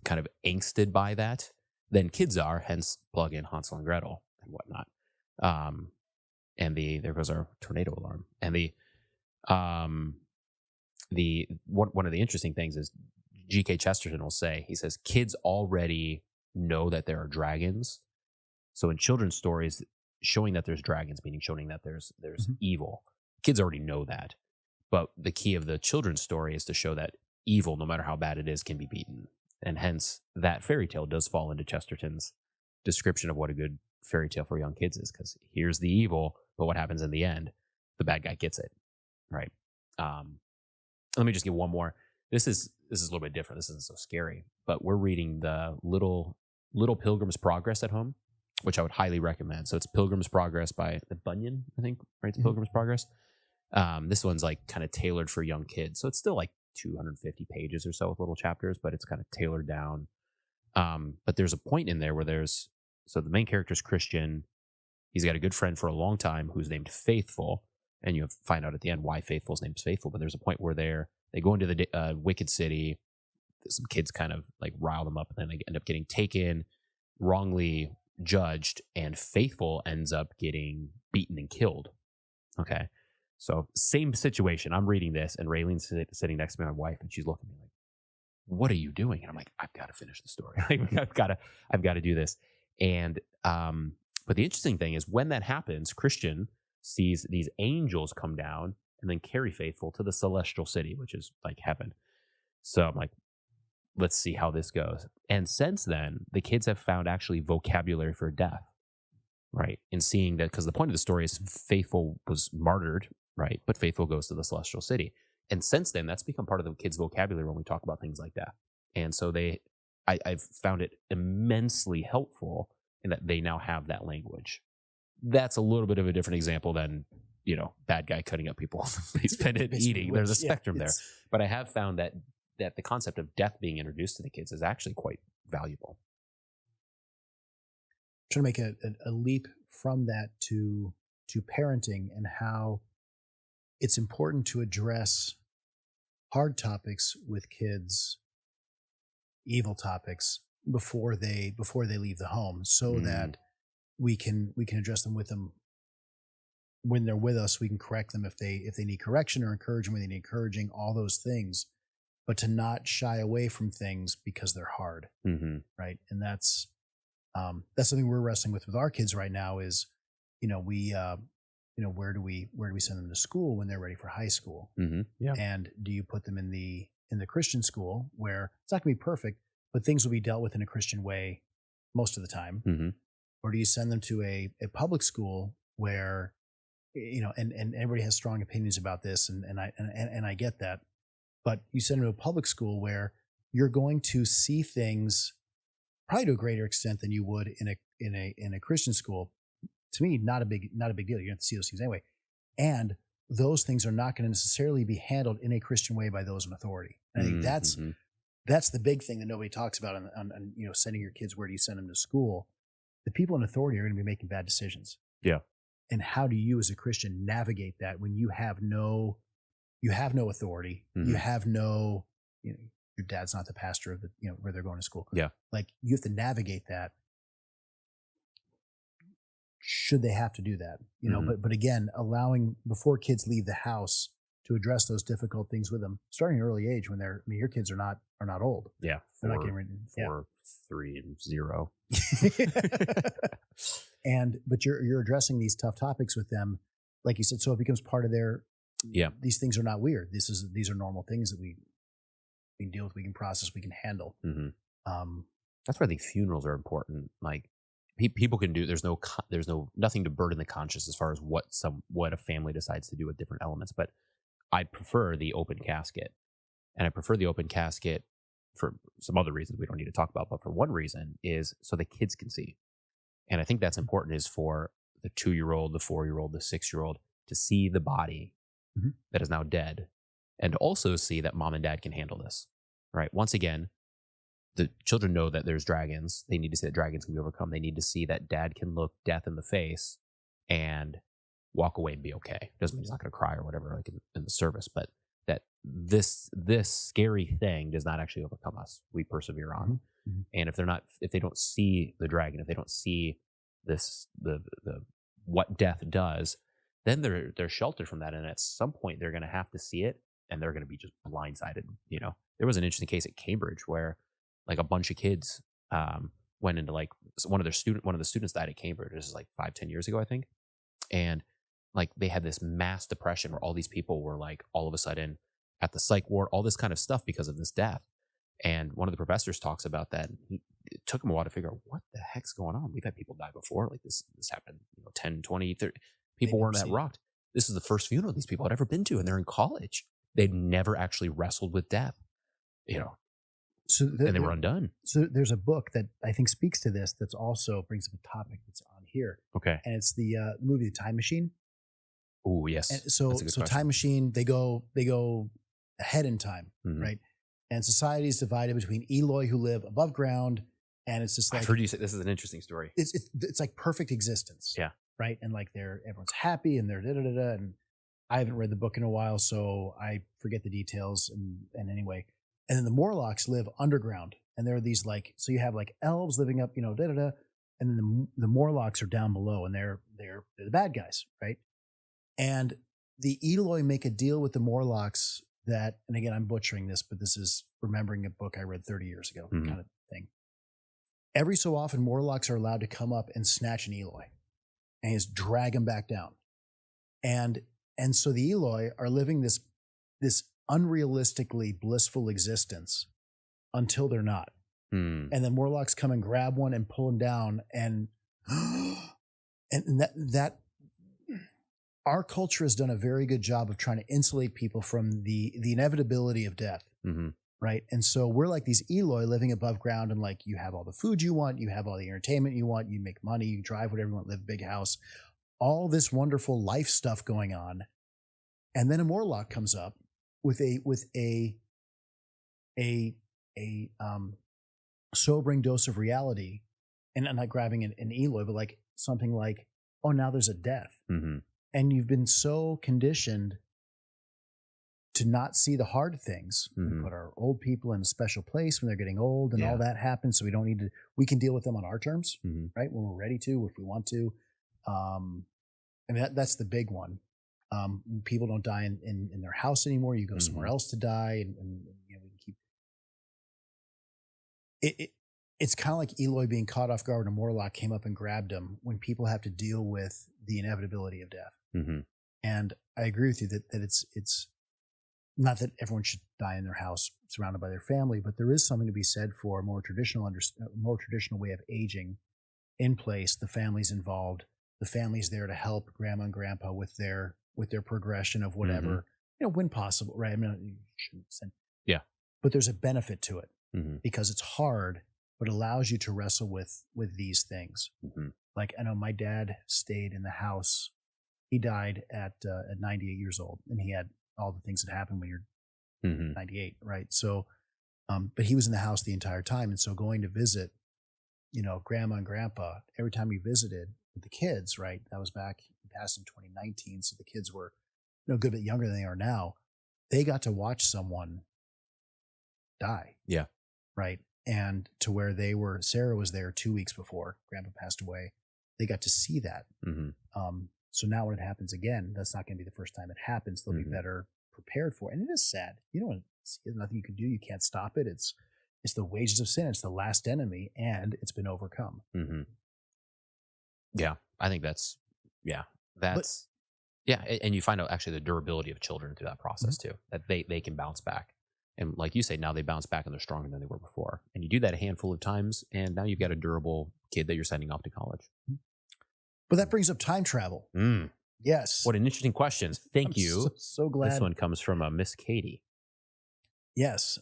kind of angsted by that than kids are. Hence, plug in Hansel and Gretel and whatnot. And there goes our tornado alarm. And one of the interesting things is G.K. Chesterton will say, he says, kids already know that there are dragons. So in children's stories, showing that there's dragons, meaning showing that there's evil, kids already know that. But the key of the children's story is to show that evil, no matter how bad it is, can be beaten. And hence, that fairy tale does fall into Chesterton's description of what a good fairy tale for young kids is, because here's the evil, but what happens in the end? The bad guy gets it, right? Let me just give one more. This is a little bit different. This isn't so scary, but we're reading the Little Pilgrim's Progress at home, which I would highly recommend. So it's Pilgrim's Progress by the Bunyan, I think, right? It's Pilgrim's Progress. This one's like kind of tailored for young kids. So it's still like 250 pages or so with little chapters, but it's kind of tailored down. But there's a point in there where so the main character's Christian. He's got a good friend for a long time who's named Faithful. And you find out at the end why Faithful's name is Faithful. But there's a point where they go into the wicked city. Some kids kind of like rile them up, and then they end up getting taken, wrongly judged, and Faithful ends up getting beaten and killed. Okay. So same situation. I'm reading this, and Raylene's sitting next to me, my wife, and she's looking at me like, what are you doing? And I'm like, I've got to finish the story. I've got to do this. And, but the interesting thing is when that happens, Christian sees these angels come down and then carry Faithful to the celestial city, which is like heaven. So I'm like, let's see how this goes. And since then, the kids have found actually vocabulary for death, right? And seeing that, because the point of the story is Faithful was martyred, right? But Faithful goes to the celestial city. And since then, that's become part of the kids' vocabulary when we talk about things like death. And so I've found it immensely helpful in that they now have that language. That's a little bit of a different example than, bad guy cutting up people. They spend it eating. There's a spectrum there. But I have found that the concept of death being introduced to the kids is actually quite valuable. I'm trying to make a leap from that to parenting and how it's important to address hard topics with kids, evil topics, before they leave the home, so that we can address them with them when they're with us. We can correct them if they need correction, or encourage them when they need encouraging, all those things, but to not shy away from things because they're hard. Right. And that's something we're wrestling with our kids right now is, where do we send them to school when they're ready for high school? Yeah. And do you put them in the Christian school where it's not gonna be perfect, but things will be dealt with in a Christian way most of the time? Or do you send them to a public school where, and everybody has strong opinions about this, and I get that, but you send them to a public school where you're going to see things probably to a greater extent than you would in a Christian school. To me, not a big deal. You have to see those things anyway, and those things are not going to necessarily be handled in a Christian way by those in authority. And I think that's the big thing that nobody talks about on sending your kids. Where do you send them to school? The people in authority are going to be making bad decisions. Yeah. And how do you as a Christian navigate that when you have no authority? You have no, your dad's not the pastor of where they're going to school. Yeah. Like, you have to navigate that. should they have to do that? You know, but again, allowing before kids leave the house to address those difficult things with them, starting at an early age when your kids are not old. Yeah, they're not getting ready. 4, 3, and 0. But you're addressing these tough topics with them, like you said. So it becomes part of their. Yeah, these things are not weird. These are normal things that we can deal with, we can process, we can handle. That's why I think funerals are important. Like people can do. There's nothing to burden the conscience as far as what a family decides to do with different elements. But I prefer the open casket, and I prefer the open casket for some other reasons we don't need to talk about. But for one reason is so the kids can see, and I think that's important. Is for the 2-year-old, the 4-year-old, the 6-year-old to see the body that is now dead, and also see that mom and dad can handle this. Right? Once again, the children know that there's dragons. They need to see that dragons can be overcome. They need to see that dad can look death in the face and walk away and be okay. Doesn't mean he's not going to cry or whatever, like in the service, but that this scary thing does not actually overcome us. We persevere on. And if they don't see the dragon, if they don't see this, the what death does, then they're sheltered from that. And at some point they're going to have to see it, and they're going to be just blindsided. You know, there was an interesting case at Cambridge where like a bunch of kids went into like one of the students died at Cambridge. This is like 5-10 years ago, I think. And like they had this mass depression where all these people were like all of a sudden at the psych ward, all this kind of stuff because of this death. And one of the professors talks about that. And it took him a while to figure out what the heck's going on. We've had people die before. Like this happened, 10, 20, 30. People weren't that rocked. This is the first funeral these people had ever been to, and they're in college. They'd never actually wrestled with death, and they were undone. So there's a book that I think speaks to this. That's also brings up a topic that's on here. Okay, and it's the movie The Time Machine. Oh yes. And so Time Machine, they go ahead in time, right? And society is divided between Eloi who live above ground, and it's just like I've heard you say this is an interesting story. It's like perfect existence. Yeah. Right. And like everyone's happy and they're and I haven't read the book in a while, so I forget the details and anyway. And then the Morlocks live underground, and there are these so you have like elves living up, and then the Morlocks are down below, and they're the bad guys, right? And the Eloi make a deal with the Morlocks that, and again, I'm butchering this, but this is remembering a book I read 30 years ago, kind of thing. Every so often, Morlocks are allowed to come up and snatch an Eloi and just drag him back down. And so the Eloi are living this unrealistically blissful existence until they're not. And then Morlocks come and grab one and pull him down. And that our culture has done a very good job of trying to insulate people from the inevitability of death. Right. And so we're like these Eloi living above ground, and like you have all the food you want, you have all the entertainment you want, you make money, you drive whatever you want, live a big house, all this wonderful life stuff going on. And then a Morlock comes up with a sobering dose of reality, and I'm not grabbing an Eloi, but like something like, oh, now there's a death. And you've been so conditioned to not see the hard things. We put our old people in a special place when they're getting old, and all that happens. So we can deal with them on our terms, right? When we're ready to, if we want to. I mean, that's the big one. People don't die in their house anymore. You go somewhere else to die, and we can keep. It's kind of like Eloi being caught off guard when a Morlock came up and grabbed him, when people have to deal with the inevitability of death. And I agree with you that it's not that everyone should die in their house surrounded by their family, but there is something to be said for a more traditional way of aging in place. The family's involved. The family's there to help grandma and grandpa with their progression of whatever, when possible, right? I mean, but there's a benefit to it because it's hard, but allows you to wrestle with these things. Like, I know my dad stayed in the house. He died at 98 years old, and he had all the things that happen when you're 98, right? So, but he was in the house the entire time. And so going to visit, grandma and grandpa, every time we visited with the kids, right? That was back, he passed in 2019. So the kids were, a good bit younger than they are now. They got to watch someone die. Yeah. Right. And to where Sarah was there 2 weeks before grandpa passed away. they got to see that. So now when it happens again, that's not going to be the first time it happens. They'll be better prepared for it. And it is sad. You don't want to see it. There's nothing you can do. You can't stop it. It's the wages of sin. It's the last enemy, and it's been overcome. Yeah, I think that's and you find out actually the durability of children through that process too, that they can bounce back. And like you say, now they bounce back and they're stronger than they were before. And you do that a handful of times, and now you've got a durable kid that you're sending off to college. But that brings up time travel. Yes. What an interesting question. Thank you. So glad. This one comes from Miss Katie. Yes.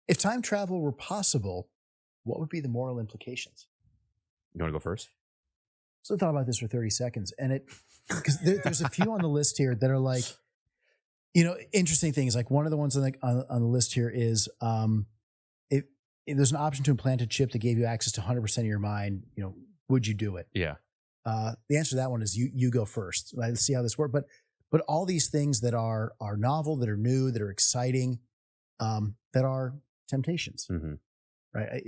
If time travel were possible, what would be the moral implications? You want to go first? So I thought about this for 30 seconds, and because there's a few on the list here that are like, interesting things. Like one of the ones on the list here is, if there's an option to implant a chip that gave you access to 100% of your mind, would you do it? Yeah. The answer to that one is you go first. Let's see how this works. But all these things that are novel, that are new, that are exciting, that are temptations, right?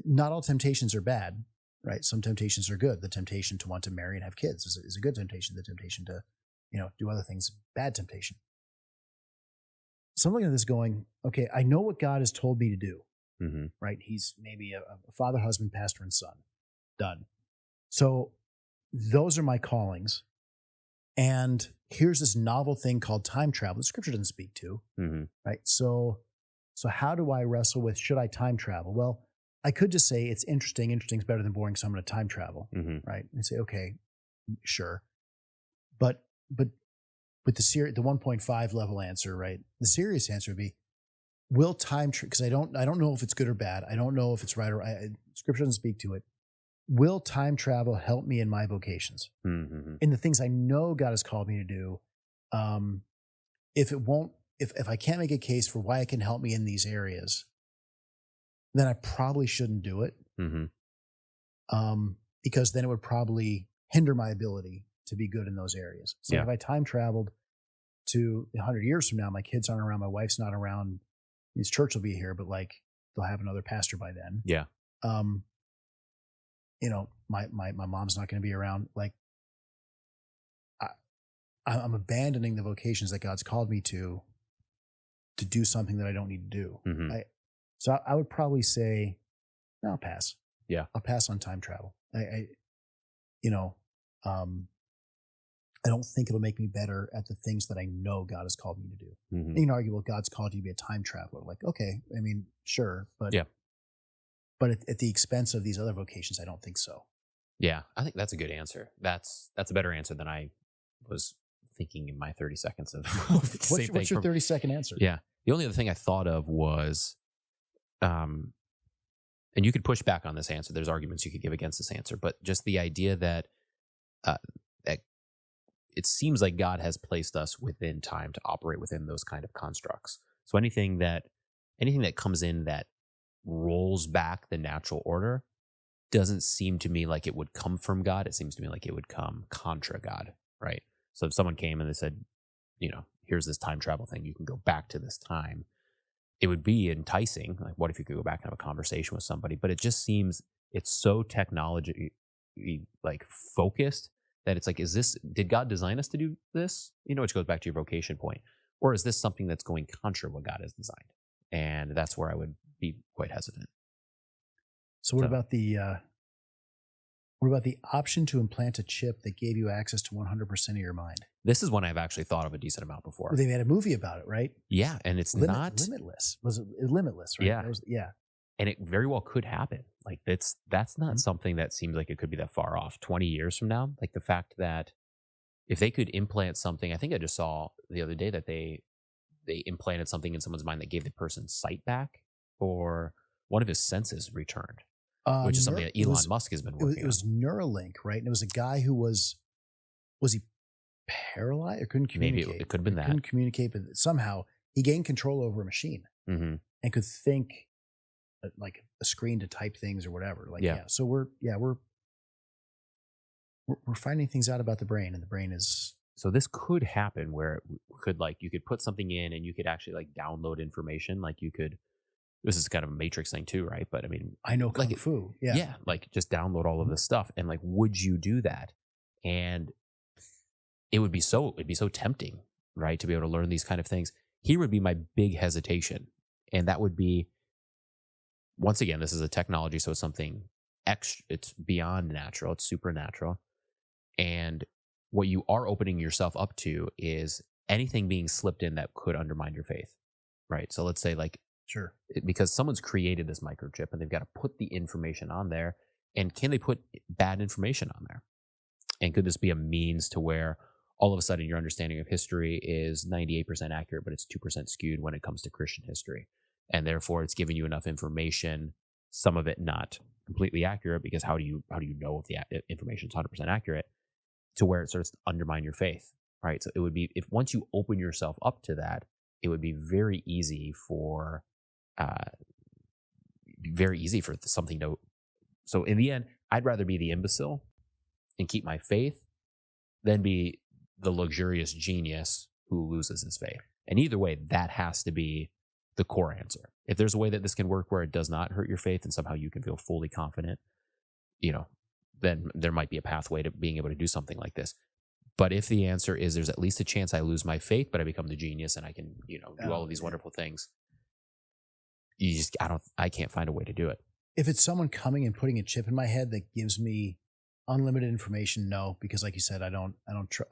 Not all temptations are bad, right? Some temptations are good. The temptation to want to marry and have kids is a good temptation. The temptation to, do other things, bad temptation. So I'm looking at this going, okay, I know what God has told me to do, right? He's maybe a father, husband, pastor, and son. Done. So those are my callings. And here's this novel thing called time travel that Scripture doesn't speak to, right? So how do I wrestle with, should I time travel? Well, I could just say it's interesting. Interesting is better than boring, so I'm going to time travel, right? And say, okay, sure. But with the 1.5 level answer, right? The serious answer would be, will time because I don't know if it's good or bad. I don't know if it's right or Scripture doesn't speak to it. Will time travel help me in my vocations? In the things I know God has called me to do? If I can't make a case for why it can help me in these areas, then I probably shouldn't do it. Because then it would probably hinder my ability to be good in those areas. So if I time traveled to 100 years from now, my kids aren't around, my wife's not around, his church will be here, but like they'll have another pastor by then. Yeah. My mom's not going to be around. Like I'm abandoning the vocations that God's called me to do something that I don't need to do. So I would probably say, no, I'll pass. Yeah. I'll pass on time travel. I don't think it'll make me better at the things that I know God has called me to do. You can argue, well, God's called you to be a time traveler. Like, okay, I mean, sure, but at the expense of these other vocations, I don't think so. Yeah, I think that's a good answer. That's a better answer than I was thinking in my 30 seconds of what's your 30-second answer? Yeah. The only other thing I thought of was, and you could push back on this answer. There's arguments you could give against this answer, but just the idea that it seems like God has placed us within time to operate within those kind of constructs. So anything that comes in that rolls back the natural order doesn't seem to me like it would come from God. It seems to me like it would come contra God, right? So if someone came and they said, here's this time travel thing, you can go back to this time, it would be enticing. Like, what if you could go back and have a conversation with somebody? But it just seems it's so technology like focused that it's like, did God design us to do this? Which goes back to your vocation point. Or is this something that's going contra what God has designed? And that's where I would be quite hesitant. So what about the option to implant a chip that gave you access to 100% of your mind? This is one I've actually thought of a decent amount before. Well, they made a movie about it, right? Yeah, and it's not limitless. Was it limitless? Right? Yeah, and it very well could happen. Like that's not something that seems like it could be that far off. 20 years from now, like the fact that if they could implant something, I think I just saw the other day that they implanted something in someone's mind that gave the person sight back or one of his senses returned. Which is something that Elon Musk has been working on. It was Neuralink, right? And it was a guy who was he paralyzed or couldn't communicate? Maybe it could have been that. Couldn't communicate, but somehow he gained control over a machine and could think like a screen to type things or whatever. So we're finding things out about the brain, and the brain is. So this could happen where it could you could put something in and you could actually download information. Like you could this is kind of a Matrix thing too, right? But I mean, I know Kung Fu. Yeah. Yeah. Like just download all of this stuff. And like, would you do that? And it'd be so tempting, right? To be able to learn these kind of things. Here would be my big hesitation. And that would be, once again, this is a technology. So it's something extra, it's beyond natural. It's supernatural. And what you are opening yourself up to is anything being slipped in that could undermine your faith, right? So let's say like, sure, because someone's created this microchip and they've got to put the information on there, and can they put bad information on there? And could this be a means to where all of a sudden your understanding of history is 98% accurate, but it's 2% skewed when it comes to Christian history, and therefore it's giving you enough information, some of it not completely accurate, because how do you know if the information is 100% accurate, to where it starts to undermine your faith, right? So it would be, if once you open yourself up to that, it would be very easy for something to. So in the end, I'd rather be the imbecile and keep my faith than be the luxurious genius who loses his faith. And either way, that has to be the core answer. If there's a way that this can work where it does not hurt your faith and somehow you can feel fully confident, then there might be a pathway to being able to do something like this. But if the answer is there's at least a chance I lose my faith, but I become the genius and I can, do all of these wonderful things, I can't find a way to do it. If it's someone coming and putting a chip in my head that gives me unlimited information, no, because like you said, I don't try.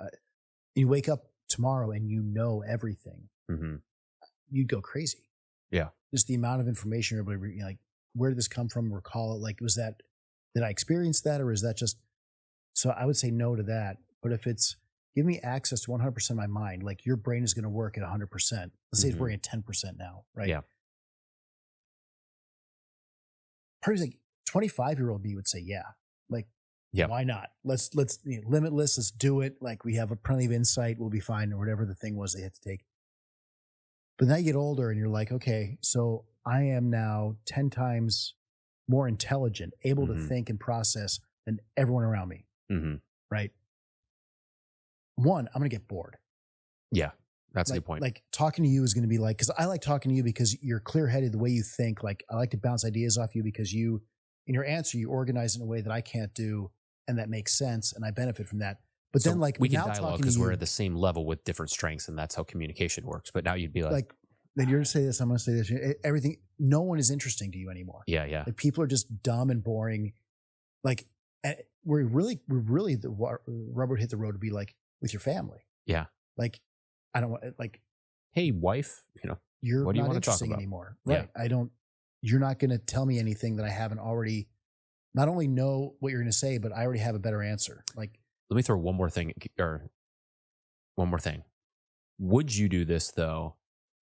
You wake up tomorrow and you know everything. Mm-hmm. You'd go crazy. Yeah. Just the amount of information you're able to like, where did this come from? Recall it. Like, did I experience that, or is that just, so I would say no to that. But if it's give me access to 100% of my mind, like your brain is going to work at 100%. Let's say it's working at 10% now, right? Yeah. Part of like 25-year-old me would say, yeah, like, yeah, why not? Let's limitless. Let's do it. Like we have plenty of insight. We'll be fine, or whatever the thing was they had to take. But now you get older and you're like, okay, so I am now 10 times more intelligent, able to think and process than everyone around me. Mm-hmm. Right. One, I'm going to get bored. Yeah. That's a good point. Like talking to you is going to be like, because I like talking to you because you're clear headed the way you think. Like I like to bounce ideas off you because in your answer, you organize in a way that I can't do. And that makes sense. And I benefit from that. But so then like we can dialogue because we're at the same level with different strengths, and that's how communication works. But now you'd be like then you're going to say this, I'm going to say this. Everything, no one is interesting to you anymore. Yeah. Yeah. Like people are just dumb and boring. Like we're really the rubber hit the road to be like with your family. Yeah. Like, I don't want like, hey wife, you're what do you not want to talk interesting about anymore. Right. Yeah. You're not going to tell me anything that I haven't already, not only know what you're going to say, but I already have a better answer. Like, let me throw one more thing. Would you do this though,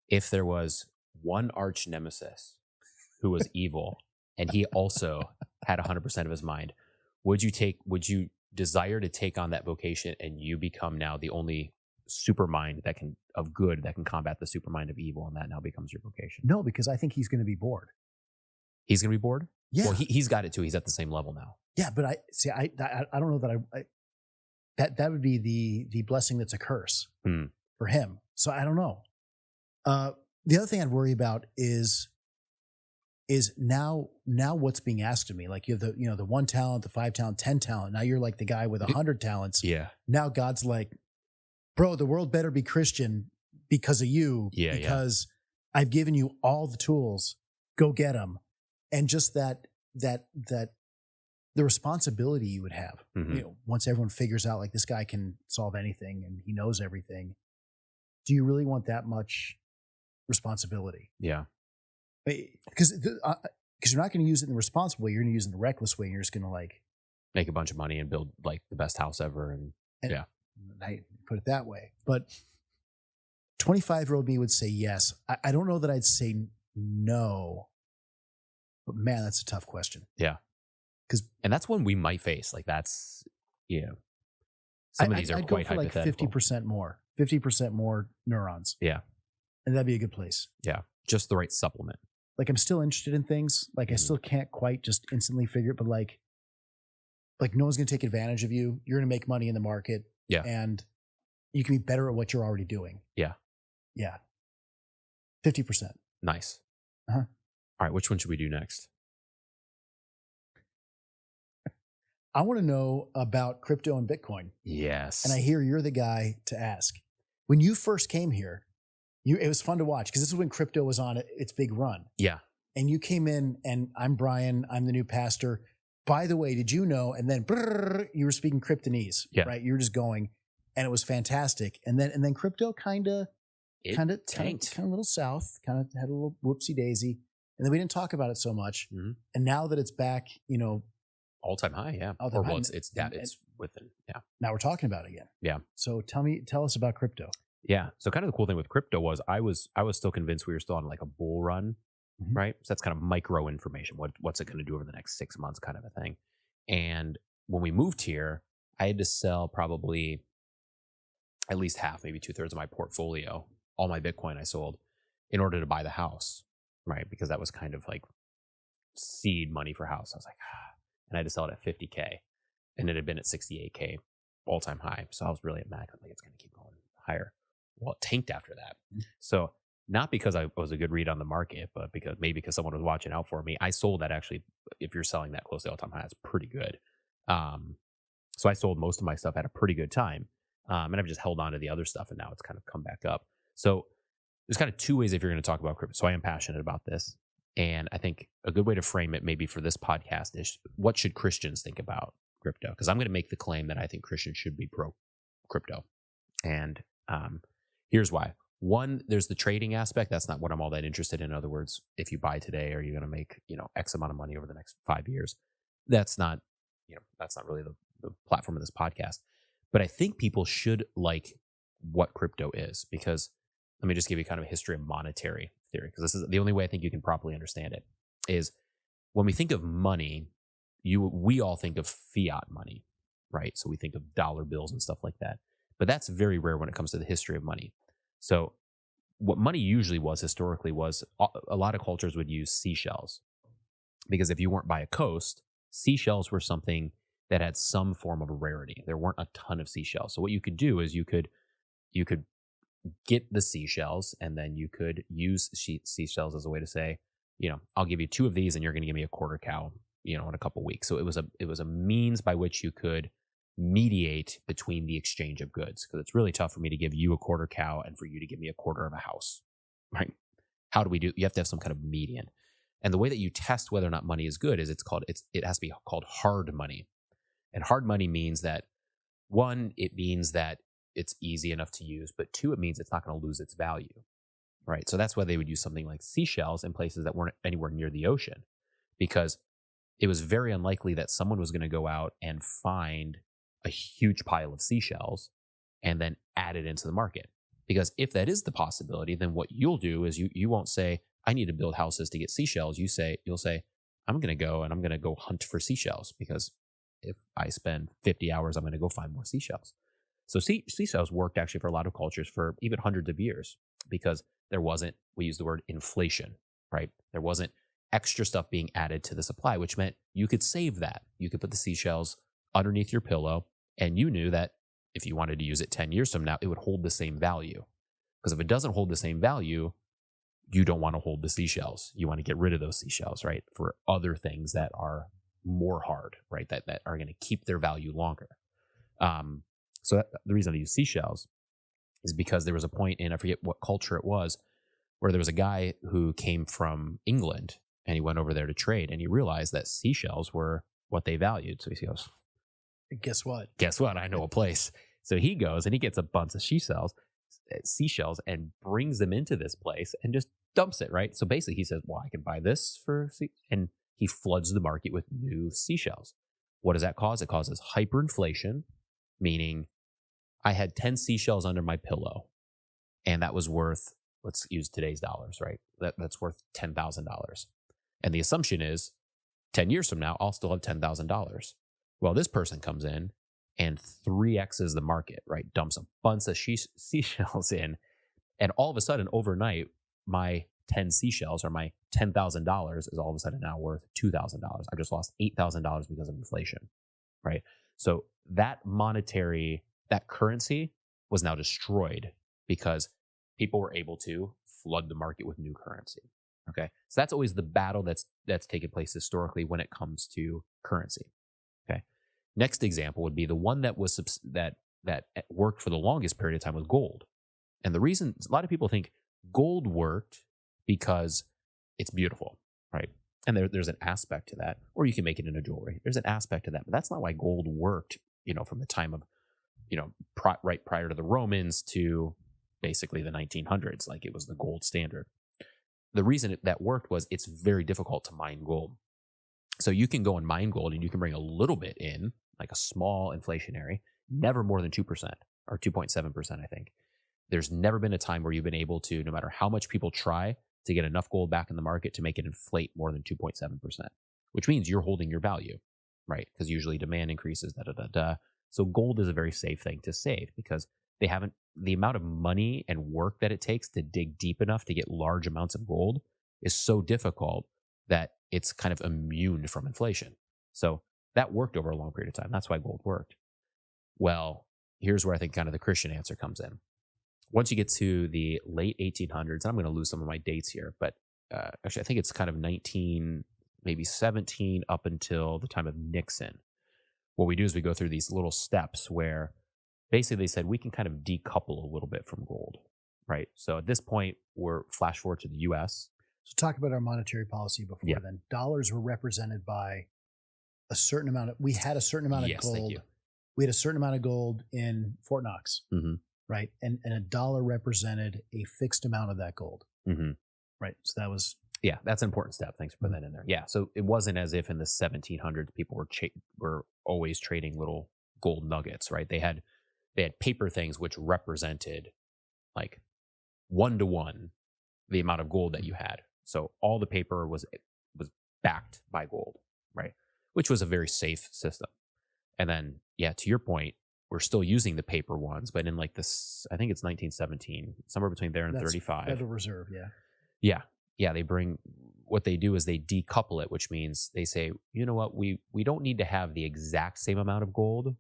if there was one arch nemesis who was evil and he also had 100% of his mind? Would you desire to take on that vocation and you become now the only supermind that can combat the supermind of evil, and that now becomes your vocation? No, because I think he's going to be bored. He's going to be bored? Yeah. Well, he's got it too. He's at the same level now. Yeah, but I don't know that that would be the blessing that's a curse for him. So I don't know. The other thing I'd worry about is now what's being asked of me. Like you have the 1 talent, the 5 talent, 10 talent. Now you're like the guy with 100 talents. Yeah. Now God's like, bro, the world better be Christian because of you. Yeah. Because I've given you all the tools. Go get them. And just that the responsibility you would have, once everyone figures out like this guy can solve anything and he knows everything. Do you really want that much responsibility? Yeah. Because you're not going to use it in the responsible way. You're going to use it in the reckless way. And you're just going to like make a bunch of money and build like the best house ever. And yeah, I put it that way. But 25-year-old me would say yes. I don't know that I'd say no. But man, that's a tough question. Yeah. And that's one we might face. Like that's, some of these are quite hypothetical. Like 50% more neurons. Yeah. And that'd be a good place. Yeah. Just the right supplement. Like I'm still interested in things. Like I still can't quite just instantly figure it, but like no one's going to take advantage of you. You're going to make money in the market. Yeah. And you can be better at what you're already doing. Yeah. Yeah. 50%. Nice. Uh-huh. All right, which one should we do next? I want to know about crypto and Bitcoin. Yes. And I hear you're the guy to ask. When you first came here, it was fun to watch because this is when crypto was on its big run. Yeah. And you came in, and I'm Bryan. I'm the new pastor. By the way, did you know? And then you were speaking Kryptonese, right? You were just going, and it was fantastic. And then crypto kind of tanked, kind of a little south, kind of had a little whoopsie daisy, and then we didn't talk about it so much. Mm-hmm. And now that it's back, all time high, yeah. All-time high. It's within, yeah. Now we're talking about it again. Yeah. So tell us about crypto. Yeah. So kind of the cool thing with crypto was I was still convinced we were still on like a bull run, mm-hmm. right? So that's kind of micro information. What's it going to do over the next 6 months, kind of a thing. And when we moved here, I had to sell probably at least half, maybe 2/3 of my portfolio, all my Bitcoin I sold, in order to buy the house, right? Because that was kind of like seed money for house. I was like, and I had to sell it at $50K, and it had been at $68K, all time high. So I was really mad. Like, it's going to keep going higher. Well, it tanked after that. Mm-hmm. So not because I was a good read on the market, but because someone was watching out for me. I sold that actually. If you're selling that close to all time high, it's pretty good. So I sold most of my stuff at a pretty good time, and I've just held on to the other stuff, and now it's kind of come back up. So there's kind of two ways if you're going to talk about crypto. So I am passionate about this. And I think a good way to frame it maybe for this podcast is, what should Christians think about crypto? Because I'm going to make the claim that I think Christians should be pro crypto. And here's why. One, there's the trading aspect. That's not what I'm all that interested in. In other words, if you buy today, are you going to make, X amount of money over the next 5 years? That's not really the platform of this podcast. But I think people should like what crypto is, because let me just give you kind of a history of monetary theory, because this is the only way I think you can properly understand it. Is when we think of money, we all think of fiat money, right? So we think of dollar bills and stuff like that. But that's very rare when it comes to the history of money. So what money usually was historically was a lot of cultures would use seashells, because if you weren't by a coast, seashells were something that had some form of a rarity. There weren't a ton of seashells. So what you could do is you could get the seashells, and then you could use seashells as a way to say, I'll give you 2 of these and you're going to give me a quarter cow, in a couple weeks. So it was a means by which you could mediate between the exchange of goods, because it's really tough for me to give you a quarter cow and for you to give me a quarter of a house, right? How do we do? You have to have some kind of median. And the way that you test whether or not money is good is it has to be called hard money. And hard money means that, one, it means that it's easy enough to use, but 2, it means it's not going to lose its value, right? So that's why they would use something like seashells in places that weren't anywhere near the ocean, because it was very unlikely that someone was going to go out and find a huge pile of seashells and then add it into the market. Because if that is the possibility, then what you'll do is you won't say, I need to build houses to get seashells. You'll say, I'm going to go hunt for seashells, because if I spend 50 hours, I'm going to go find more seashells. So seashells worked actually for a lot of cultures for even hundreds of years, because there wasn't, we use the word inflation, right? There wasn't extra stuff being added to the supply, which meant you could save that. You could put the seashells underneath your pillow, and you knew that if you wanted to use it 10 years from now, it would hold the same value. Because if it doesn't hold the same value, you don't want to hold the seashells. You want to get rid of those seashells, right? For other things that are more hard, right? That are going to keep their value longer. So the reason I use seashells is because there was a point in, I forget what culture it was, where there was a guy who came from England, and he went over there to trade, and he realized that seashells were what they valued. So he goes, Guess what? I know a place. So he goes and he gets a bunch of seashells and brings them into this place and just dumps it, right? So basically he says, well, I can buy this and he floods the market with new seashells. What does that cause? It causes hyperinflation, meaning I had 10 seashells under my pillow, and that was worth, let's use today's dollars, right? That's worth $10,000. And the assumption is 10 years from now, I'll still have $10,000. Well, this person comes in and 3X's the market, right? Dumps a bunch of seashells in. And all of a sudden, overnight, my 10 seashells or my $10,000 is all of a sudden now worth $2,000. I just lost $8,000 because of inflation, right? So that currency was now destroyed because people were able to flood the market with new currency. Okay, so that's always the battle that's taken place historically when it comes to currency. Okay, next example would be the one that was that worked for the longest period of time was gold. And the reason a lot of people think gold worked because it's beautiful, right? And there's an aspect to that, or you can make it into jewelry. There's an aspect to that, but that's not why gold worked. From the time of, right prior to the Romans to basically the 1900s, like it was the gold standard. The reason that worked was it's very difficult to mine gold. So you can go and mine gold and you can bring a little bit in, like a small inflationary, never more than 2% or 2.7%, I think. There's never been a time where you've been able to, no matter how much people try, to get enough gold back in the market to make it inflate more than 2.7%, which means you're holding your value, right? Because usually demand increases, So gold is a very safe thing to save because the amount of money and work that it takes to dig deep enough to get large amounts of gold is so difficult that it's kind of immune from inflation. So that worked over a long period of time. That's why gold worked. Well, here's where I think kind of the Christian answer comes in. Once you get to the late 1800s, and I'm going to lose some of my dates here, but actually I think it's kind of 17 up until the time of Nixon. What we do is we go through these little steps where basically they said we can kind of decouple a little bit from gold, right? So at this point, we're flash forward to the U.S. So talk about our monetary policy before then. Dollars were represented by a certain amount of, we had a certain amount of gold. Thank you. We had a certain amount of gold in Fort Knox, right? And a dollar represented a fixed amount of that gold, right? So that was... Yeah, that's an important step. Thanks for putting that in there. Yeah, so it wasn't as if in the 1700s people were always trading little gold nuggets, right? They had paper things which represented like 1-to-1 the amount of gold that you had. So all the paper was backed by gold, right? Which was a very safe system. And then, to your point, we're still using the paper ones, but in like this, I think it's 1917, somewhere between there and That's 35. Federal Reserve, Yeah, what they do is they decouple it, which means they say, you know what, we don't need to have the exact same amount of gold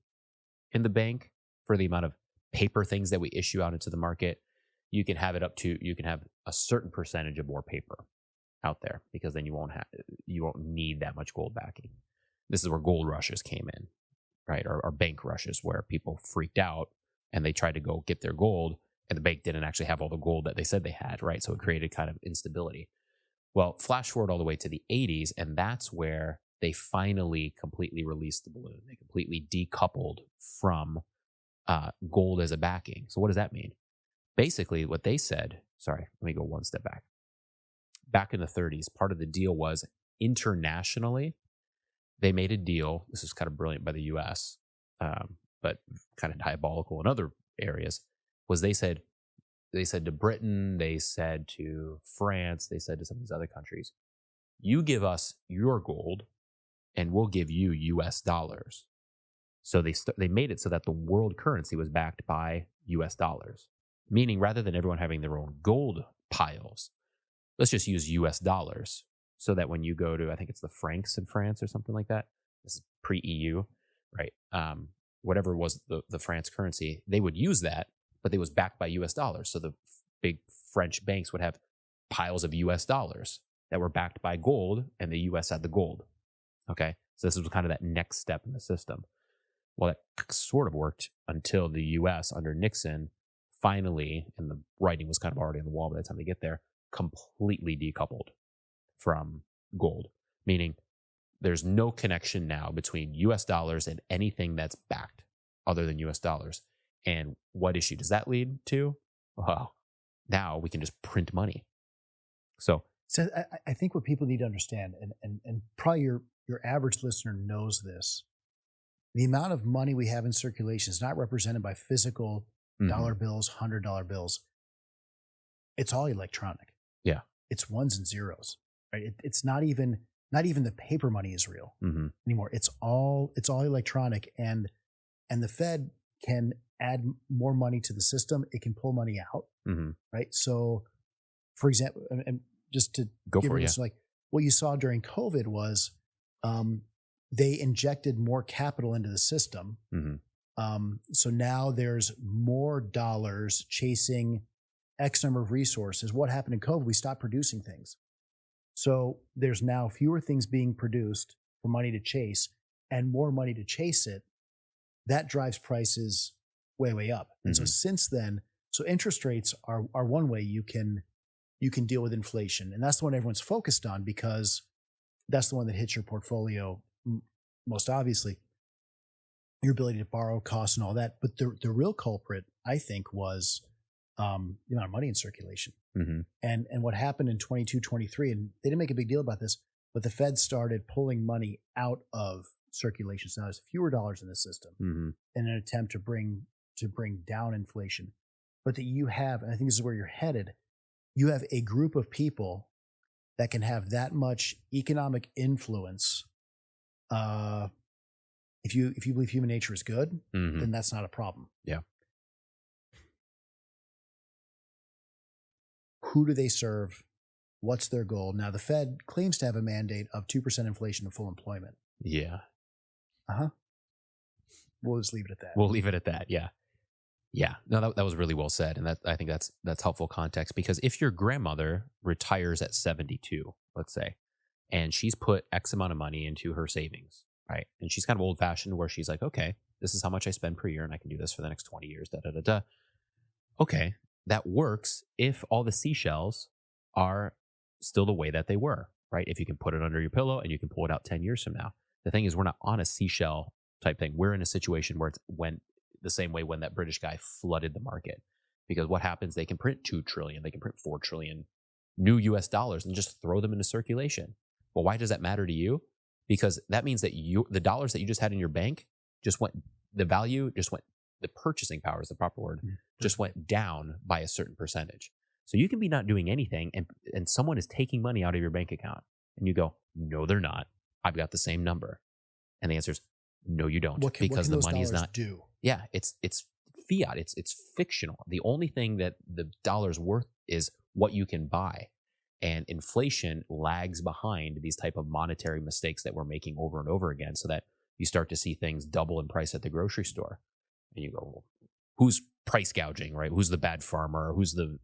in the bank for the amount of paper things that we issue out into the market. You can have a certain percentage of more paper out there because then you won't need that much gold backing. This is where gold rushes came in, right? Or bank rushes where people freaked out and they tried to go get their gold and the bank didn't actually have all the gold that they said they had, right? So it created kind of instability. Well, flash forward all the way to the 80s, and that's where they finally completely released the balloon. They completely decoupled from gold as a backing. So what does that mean? Basically, what they said, sorry, let me go one step back. Back in the 30s, part of the deal was internationally, they made a deal. This is kind of brilliant by the U.S., but kind of diabolical in other areas. Was they said to Britain, they said to France, they said to some of these other countries, you give us your gold and we'll give you US dollars. So they made it so that the world currency was backed by US dollars, meaning rather than everyone having their own gold piles, let's just use US dollars so that when you go to, I think it's the francs in France or something like that, this is pre-EU, right? Whatever was the France currency, they would use that, but it was backed by US dollars. So the big French banks would have piles of US dollars that were backed by gold, and the US had the gold. Okay. So this was kind of that next step in the system. Well, that sort of worked until the US under Nixon finally, and the writing was kind of already on the wall by the time they get there, completely decoupled from gold, meaning there's no connection now between US dollars and anything that's backed other than US dollars. And what issue does that lead to? Well, now we can just print money. So I think what people need to understand, and probably your average listener knows this, the amount of money we have in circulation is not represented by physical dollar bills, $100 bills. It's all electronic. Yeah. It's ones and zeros, right? It's not even the paper money is real anymore. It's all electronic, and the Fed can add more money to the system. It can pull money out, right? So, for example, and just to go for it, like what you saw during COVID was they injected more capital into the system. So now there's more dollars chasing X number of resources. What happened in COVID? We stopped producing things. So there's now fewer things being produced for money to chase and more money to chase it. That drives prices way, way up. And so since then, so interest rates are one way you can deal with inflation. And that's the one everyone's focused on because that's the one that hits your portfolio most obviously, your ability to borrow, costs and all that. But the real culprit, I think, was the amount of money in circulation. And what happened in 22, 23, and they didn't make a big deal about this, but the Fed started pulling money out of circulation. So now there's fewer dollars in the system in an attempt to bring down inflation. But that you have, and I think this is where you're headed, you have a group of people that can have that much economic influence. If you believe human nature is good, then that's not a problem. Yeah. Who do they serve? What's their goal? Now, the Fed claims to have a mandate of 2% inflation and full employment. Yeah. We'll just leave it at that. We'll leave it at that. Yeah. Yeah. No, that was really well said. And I think that's helpful context, because if your grandmother retires at 72, let's say, and she's put X amount of money into her savings, right? And she's kind of old fashioned where she's like, okay, this is how much I spend per year and I can do this for the next 20 years, Okay. That works if all the seashells are still the way that they were, right? If you can put it under your pillow and you can pull it out 10 years from now. The thing is, we're not on a seashell type thing. We're in a situation where went the same way when that British guy flooded the market. Because what happens, they can print 2 trillion, they can print 4 trillion new US dollars and just throw them into circulation. Well, why does that matter to you? Because that means that the dollars that you just had in your bank the purchasing power is the proper word, just went down by a certain percentage. So you can be not doing anything and someone is taking money out of your bank account and you go, no, they're not. I've got the same number. And the answer is, no, you don't. Because the money is not do. Yeah, it's fiat. It's fictional. The only thing that the dollar's worth is what you can buy. And inflation lags behind these type of monetary mistakes that we're making over and over again, so that you start to see things double in price at the grocery store. And you go, well, who's price gouging, right? Who's the bad farmer? Who's the...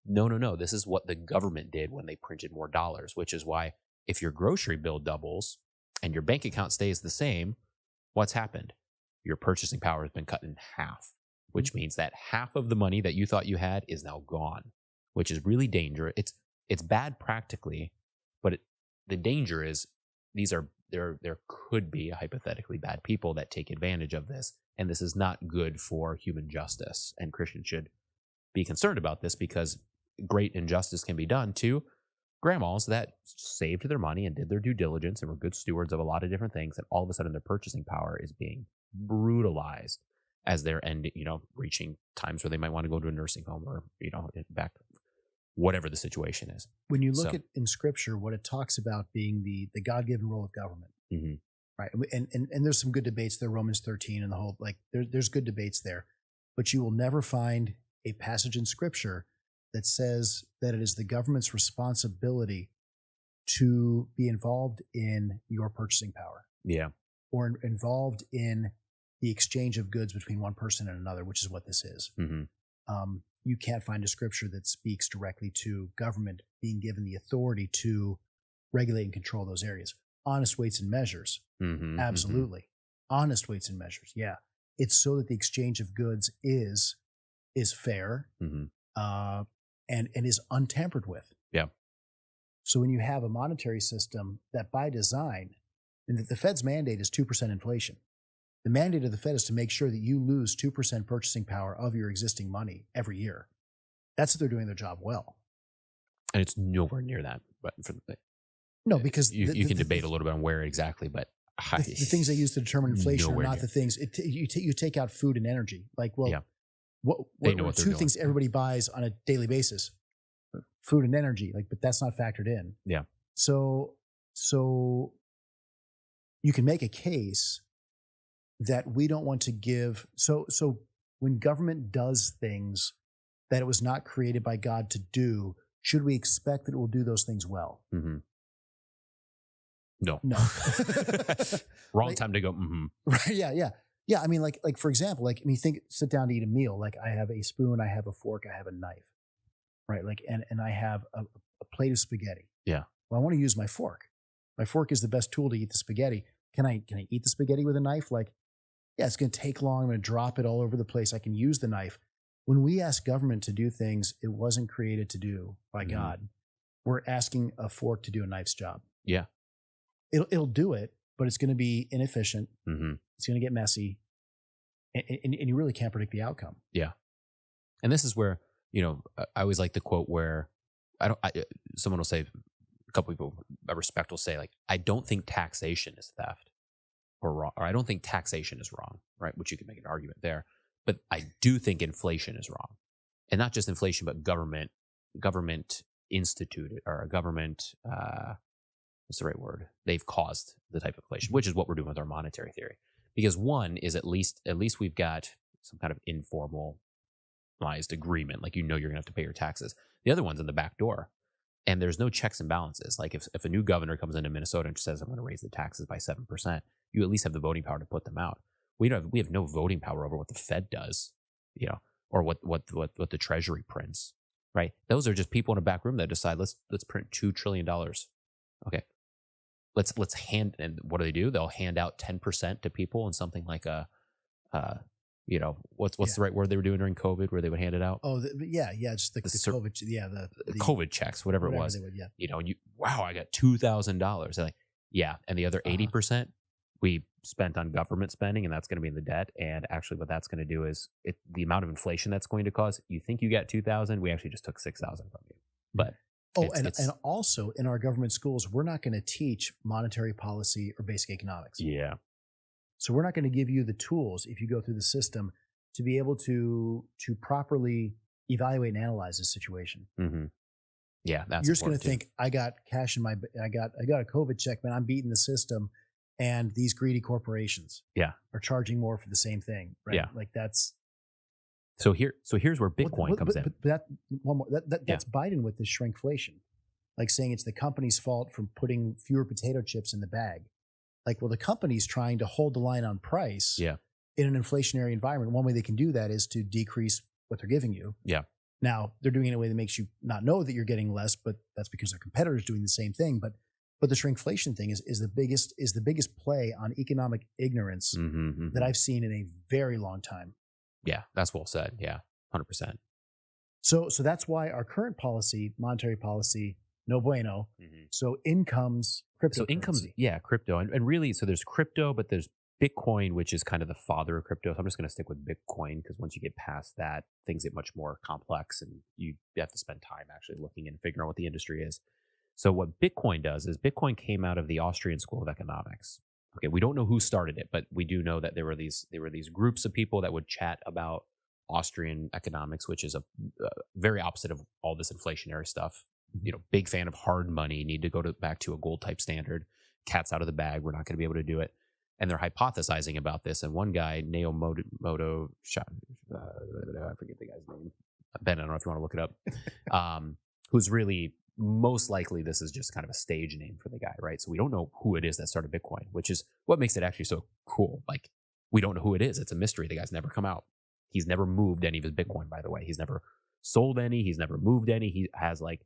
No. This is what the government did when they printed more dollars, which is why if your grocery bill doubles and your bank account stays the same, what's happened? Your purchasing power has been cut in half, which means that half of the money that you thought you had is now gone, which is really dangerous. It's bad practically, but the danger is there could be hypothetically bad people that take advantage of this, and this is not good for human justice. And Christians should be concerned about this, because great injustice can be done to grandmas that saved their money and did their due diligence and were good stewards of a lot of different things, and all of a sudden their purchasing power is being brutalized as they're reaching times where they might want to go to a nursing home or back, whatever the situation is. When you look at in Scripture, what it talks about being the God-given role of government, right? And there's some good debates there, Romans 13 and the whole, there's good debates there, but you will never find a passage in Scripture that says that it is the government's responsibility to be involved in your purchasing power. Yeah. Or involved in the exchange of goods between one person and another, which is what this is. You can't find a Scripture that speaks directly to government being given the authority to regulate and control those areas. Honest weights and measures. Absolutely. Honest weights and measures. Yeah. It's so that the exchange of goods is fair and is untampered with. Yeah. So when you have a monetary system that by design, and that the Fed's mandate is 2% inflation, the mandate of the Fed is to make sure that you lose 2% purchasing power of your existing money every year. That's if they're doing their job well. And it's nowhere near that. But no, because you can debate a little bit on where exactly, but the things they use to determine inflation are not the things. You take out food and energy. What are two things everybody buys on a daily basis? Food and energy, but that's not factored in. Yeah. So you can make a case that we don't want to give. So when government does things that it was not created by God to do, should we expect that it will do those things well? No. Wrong time to go. Right. Yeah. I mean, for example, sit down to eat a meal. I have a spoon, I have a fork, I have a knife, right? And I have a plate of spaghetti. Yeah. Well, I want to use my fork. My fork is the best tool to eat the spaghetti. Can I eat the spaghetti with a knife? Like, yeah, it's going to take long. I'm going to drop it all over the place. I can use the knife. When we ask government to do things it wasn't created to do by God, we're asking a fork to do a knife's job. Yeah. It'll do it, but it's going to be inefficient. Mm-hmm. It's going to get messy. And you really can't predict the outcome. Yeah. And this is where, I always like the quote where someone will say, a couple people I respect will say, like, I don't think taxation is theft or wrong, or I don't think taxation is wrong, right? Which you can make an argument there. But I do think inflation is wrong. And not just inflation, but government instituted, or government, what's the right word? They've caused the type of inflation, which is what we're doing with our monetary theory. Because one is at least we've got some kind of informalized agreement, like you're going to have to pay your taxes. The other one's in the back door, and there's no checks and balances. Like if a new governor comes into Minnesota and says, I'm going to raise the taxes by 7%, you at least have the voting power to put them out. We have no voting power over what the Fed does, or what the Treasury prints, right? Those are just people in a back room that decide let's print $2 trillion. Okay, let's hand, and what do? They'll hand out 10% to people in something like what's the right word they were doing during COVID, where they would hand it out? Oh, just the COVID, the COVID checks, whatever it was. Would, and I got $2,000. They're like, yeah, and the other 80% we spent on government spending, and that's going to be in the debt. And actually, what that's going to do is the amount of inflation that's going to cause. You think you got 2,000? We actually just took 6,000 from you. But and also in our government schools, we're not going to teach monetary policy or basic economics. Yeah. So we're not going to give you the tools, if you go through the system, to be able to properly evaluate and analyze the situation. Mm-hmm. Yeah, that's. You're just going to think, I got cash in I got a COVID check, man. I'm beating the system, and these greedy corporations, are charging more for the same thing, right? Yeah, like that's. So here's where Bitcoin comes in. But that's Biden with this shrinkflation, like saying it's the company's fault for putting fewer potato chips in the bag. Like, well, the company's trying to hold the line on price in an inflationary environment. One way they can do that is to decrease what they're giving you. Yeah. Now, they're doing it in a way that makes you not know that you're getting less, but that's because their competitors doing the same thing. But the shrinkflation thing is the biggest play on economic ignorance that I've seen in a very long time. Yeah, that's well said. Yeah, 100%. So that's why our current policy, monetary policy, no bueno. Mm-hmm. So incomes, crypto. So incomes, crypto. And really, so there's crypto, but there's Bitcoin, which is kind of the father of crypto. So I'm just going to stick with Bitcoin, because once you get past that, things get much more complex, and you have to spend time actually looking and figuring out what the industry is. So what Bitcoin does is Bitcoin came out of the Austrian School of Economics. Okay, we don't know who started it, but we do know that there were these groups of people that would chat about Austrian economics, which is a very opposite of all this inflationary stuff. Big fan of hard money, need to go back to a gold type standard. Cat's out of the bag. We're not going to be able to do it. And they're hypothesizing about this. And one guy, Naomoto, I forget the guy's name. Ben, I don't know if you want to look it up. Who's really, most likely this is just kind of a stage name for the guy, right? So we don't know who it is that started Bitcoin, which is what makes it actually so cool. Like, we don't know who it is. It's a mystery. The guy's never come out. He's never moved any of his Bitcoin, by the way. He's never sold any. He's never moved any. He has like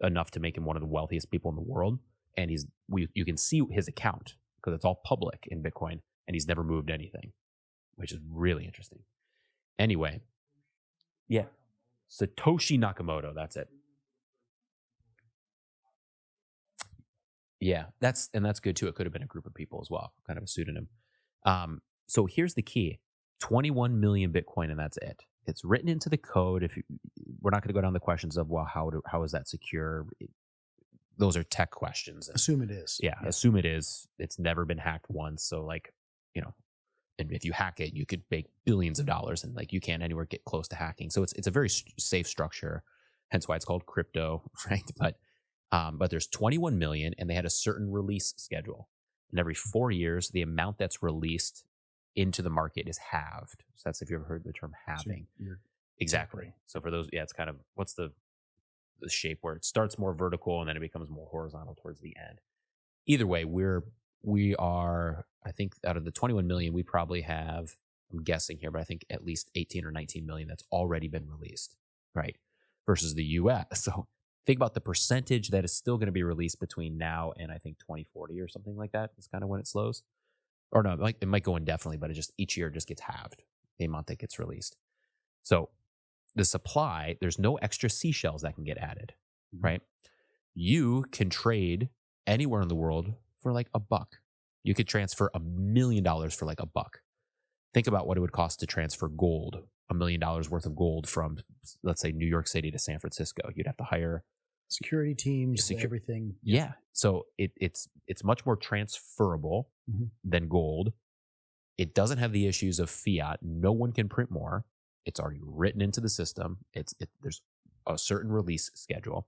enough to make him one of the wealthiest people in the world. And you can see his account because it's all public in Bitcoin, and he's never moved anything, which is really interesting. Anyway, Satoshi Nakamoto, that's it. Yeah, that's good too. It could have been a group of people as well, kind of a pseudonym. So here's the key: 21 million Bitcoin, and that's it. It's written into the code. We're not going to go down the questions of, well, how is that secure? Those are tech questions. Assume it is. Yeah, assume it is. It's never been hacked once. So like, and if you hack it, you could make billions of dollars, and like you can't anywhere get close to hacking. So it's a very safe structure. Hence why it's called crypto, right? But there's 21 million, and they had a certain release schedule. And every 4 years, the amount that's released into the market is halved. So that's if you ever heard the term halving. Exactly. So for those, it's kind of, what's the shape where it starts more vertical and then it becomes more horizontal towards the end. Either way, we are, I think out of the 21 million, we probably have, I'm guessing here, but I think at least 18 or 19 million that's already been released, right? Versus the US. So think about the percentage that is still going to be released between now and I think 2040 or something like that. It's kind of when it slows. Or no, it might go indefinitely, but it just each year just gets halved the amount that gets released. So the supply, there's no extra seashells that can get added, right? You can trade anywhere in the world for like $1. You could transfer $1 million for like $1. Think about what it would cost to transfer gold, $1 million worth of gold from, let's say, New York City to San Francisco. You'd have to hire security teams, everything. Yeah. So it's much more transferable than gold. It doesn't have the issues of fiat. No one can print more. It's already written into the system. There's a certain release schedule.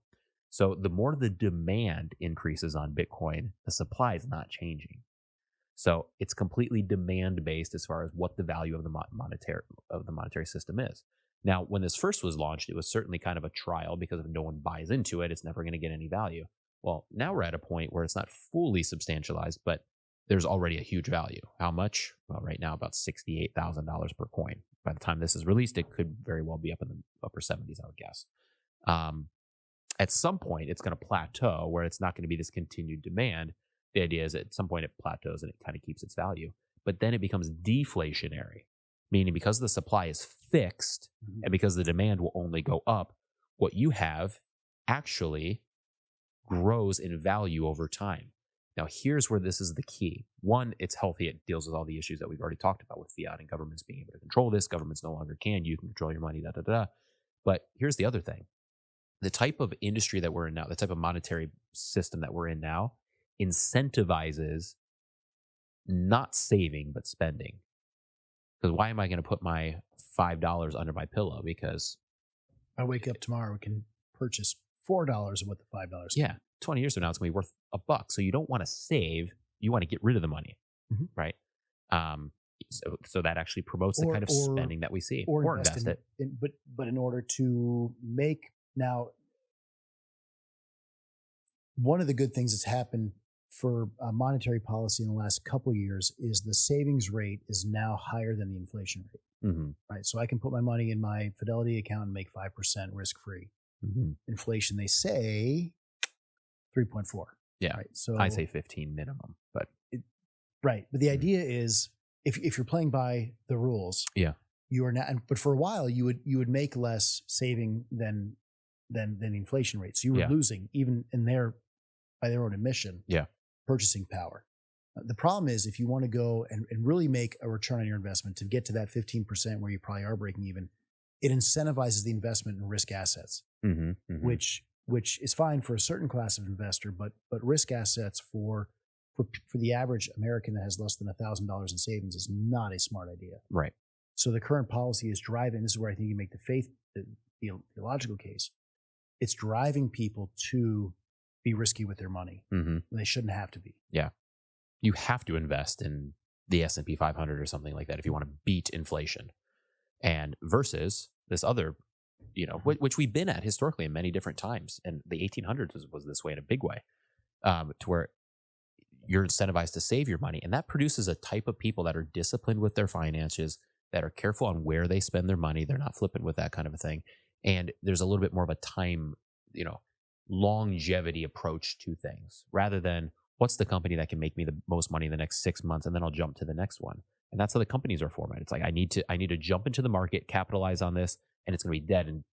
So the more the demand increases on Bitcoin, the supply is not changing. So it's completely demand based as far as what the value of the monetary system is. Now, when this first was launched, it was certainly kind of a trial because if no one buys into it, it's never going to get any value. Well, now we're at a point where it's not fully substantialized, but there's already a huge value. How much? Well, right now about $68,000 per coin. By the time this is released, it could very well be up in the upper 70s, I would guess. At some point, it's going to plateau where it's not going to be this continued demand. The idea is at some point it plateaus and it kind of keeps its value. But then it becomes deflationary, meaning because the supply is fixed and because the demand will only go up, what you have actually grows in value over time. Now, here's where this is the key. One, it's healthy. It deals with all the issues that we've already talked about with fiat and governments being able to control this. Governments no longer can. You can control your money, But here's the other thing. The type of industry that we're in now, the type of monetary system that we're in now, incentivizes not saving, but spending. Because why am I going to put my $5 under my pillow? Because I wake up tomorrow and can purchase $4 of what the $5 is. Yeah. 20 years from now, it's going to be worth $1. So you don't want to save. You want to get rid of the money. Right. So that actually promotes the kind of spending that we see. Or invest it. But in order to make now, one of the good things that's happened for monetary policy in the last couple of years is the savings rate is now higher than the inflation rate. Right. So I can put my money in my Fidelity account and make 5% risk free. Inflation, they say 3.4. Yeah. Right. So I say 15 minimum, but right. But the idea is if you're playing by the rules, you are not. But for a while, you would make less saving than the inflation rate. So you were losing even by their own admission. Purchasing power. The problem is if you want to go and really make a return on your investment to get to that 15% where you probably are breaking even, it incentivizes the investment in risk assets, which is fine for a certain class of investor, but risk assets for the average American that has less than $1,000 in savings is not a smart idea. Right. So the current policy is driving. This is where I think you make the theological case. It's driving people to be risky with their money. They shouldn't have to be. Yeah. You have to invest in the S&P 500 or something like that if you want to beat inflation. And versus this other, which we've been at historically in many different times. And the 1800s was this way in a big way, to where you're incentivized to save your money. And that produces a type of people that are disciplined with their finances, that are careful on where they spend their money. They're not flippant with that kind of a thing. And there's a little bit more of a time, longevity approach to things rather than what's the company that can make me the most money in the next 6 months and then I'll jump to the next one. And that's how the companies are formatted. It's like I need to jump into the market, capitalize on this, and it's going to be dead in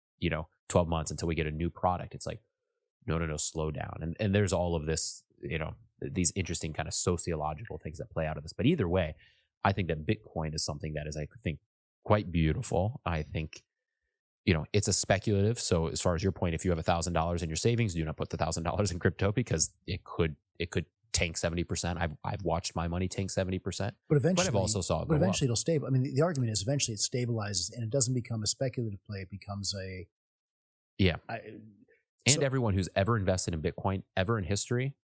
12 months until we get a new product. It's like no, slow down. And there's all of this, these interesting kind of sociological things that play out of this. But either way, I think that Bitcoin is something that is, I think, quite beautiful. I think it's a speculative. So as far as your point, if you have $1,000 in your savings, do not put the $1,000 in crypto because it could tank 70%. I've watched my money tank 70%. But eventually, I've also saw it go eventually up. It'll stabilize. I mean, the argument is eventually it stabilizes and it doesn't become a speculative play. It becomes a everyone who's ever invested in Bitcoin ever in history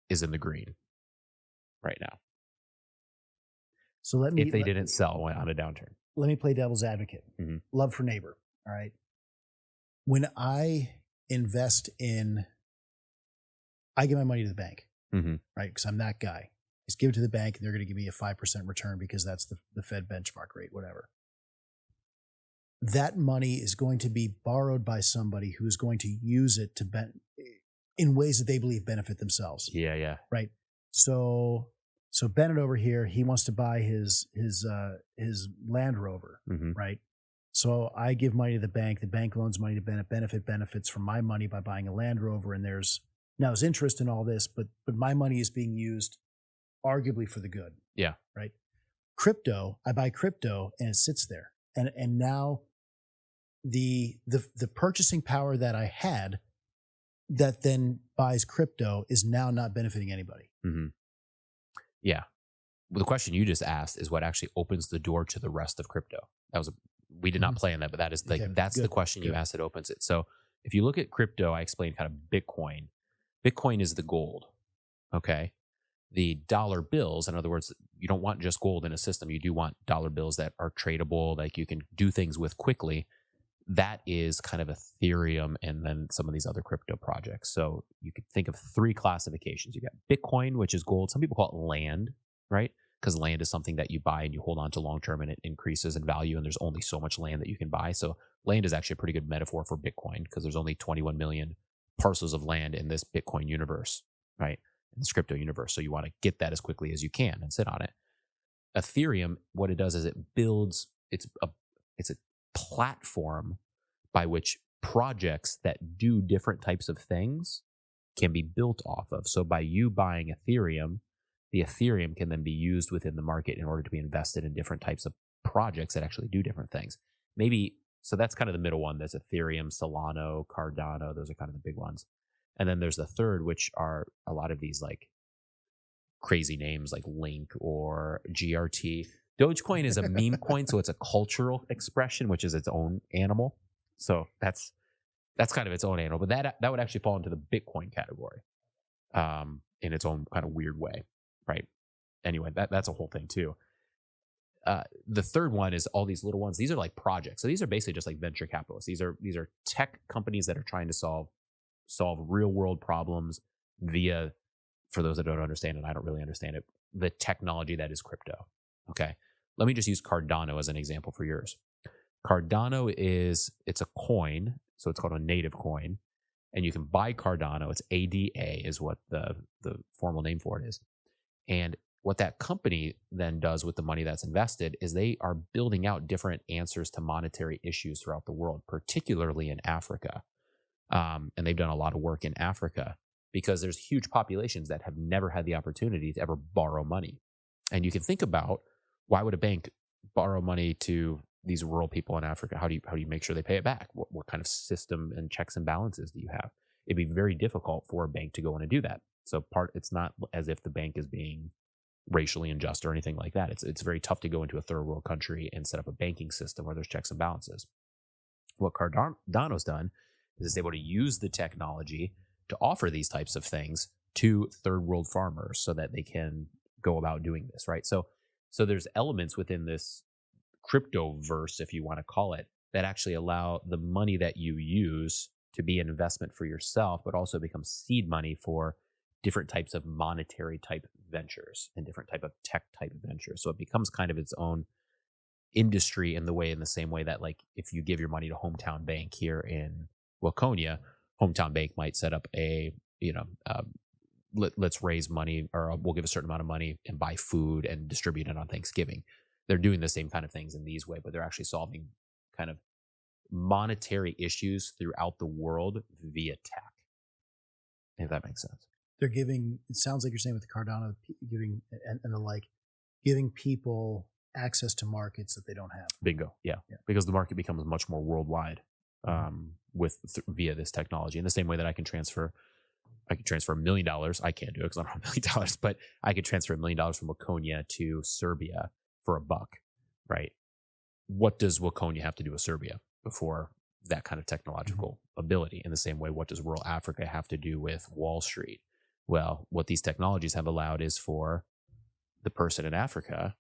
is in the green right now. So if they didn't sell on a downturn. Let me play devil's advocate. Love for neighbor. All right. When I invest I give my money to the bank, right? Because I'm that guy. Just give it to the bank and they're going to give me a 5% return because that's the Fed benchmark rate, whatever. that money is going to be borrowed by somebody who's going to use it in ways that they believe benefit themselves. Yeah. Right. So Bennett over here, he wants to buy his Land Rover, right? So I give money to the bank loans money to Bennett, benefits from my money by buying a Land Rover, and there's interest in all this, but my money is being used arguably for the good. Yeah. Right. Crypto, I buy crypto and it sits there. And now the purchasing power that I had that then buys crypto is now not benefiting anybody. Yeah. Well, the question you just asked is what actually opens the door to the rest of crypto. We did not play on that, but that is that's good. The question you asked that opens it. So if you look at crypto, I explained kind of Bitcoin. Bitcoin is the gold. Okay. The dollar bills, in other words, you don't want just gold in a system. You do want dollar bills that are tradable, like you can do things with quickly. That is kind of Ethereum and then some of these other crypto projects. So you could think of three classifications. You got Bitcoin, which is gold. Some people call it land, right? Because land is something that you buy and you hold on to long term and it increases in value. And there's only so much land that you can buy. So land is actually a pretty good metaphor for Bitcoin because there's only 21 million parcels of land in this Bitcoin universe, right? In this crypto universe. So you want to get that as quickly as you can and sit on it. Ethereum, what it does is it builds, it's a platform by which projects that do different types of things can be built off of. So by you buying Ethereum, the Ethereum can then be used within the market in order to be invested in different types of projects that actually do different things. So that's kind of the middle one. There's Ethereum, Solana, Cardano. Those are kind of the big ones. And then there's the third, which are a lot of these like crazy names like Link or GRT. Dogecoin is a meme coin, so it's a cultural expression, which is its own animal. So that's kind of its own animal. But that would actually fall into the Bitcoin category in its own kind of weird way, right? Anyway, that's a whole thing too. The third one is all these little ones. These are like projects. So these are basically just like venture capitalists. These are tech companies that are trying to solve real world problems via, for those that don't understand it, I don't really understand it, the technology that is crypto. Okay. Let me just use Cardano as an example for yours. Cardano it's a coin. So it's called a native coin and you can buy Cardano. It's ADA is what the formal name for it is. And what that company then does with the money that's invested is they are building out different answers to monetary issues throughout the world, particularly in Africa. And they've done a lot of work in Africa because there's huge populations that have never had the opportunity to ever borrow money. And you can think about, why would a bank borrow money to these rural people in Africa? How do you make sure they pay it back? What kind of system and checks and balances do you have? It'd be very difficult for a bank to go in and do that. So it's not as if the bank is being racially unjust or anything like that. It's very tough to go into a third world country and set up a banking system where there's checks and balances. What Cardano's done is it's able to use the technology to offer these types of things to third world farmers so that they can go about doing this, right? So there's elements within this crypto verse, if you want to call it, that actually allow the money that you use to be an investment for yourself, but also become seed money for different types of monetary type ventures and different type of tech type ventures. So it becomes kind of its own industry in the same way that, like, if you give your money to Hometown Bank here in Waconia, Hometown Bank might set up let's raise money, or we'll give a certain amount of money and buy food and distribute it on Thanksgiving. They're doing the same kind of things in these ways, but they're actually solving kind of monetary issues throughout the world via tech. If that makes sense. They're giving, it sounds like you're saying with Cardano, giving and the like, giving people access to markets that they don't have. Bingo. Yeah. Because the market becomes much more worldwide via this technology. In the same way that I can transfer $1 million. I can't do it because I don't have $1 million, but I could transfer $1 million from Waconia to Serbia for $1, right? What does Waconia have to do with Serbia before that kind of technological ability? In the same way, what does rural Africa have to do with Wall Street? Well, what these technologies have allowed is for the person in Africa,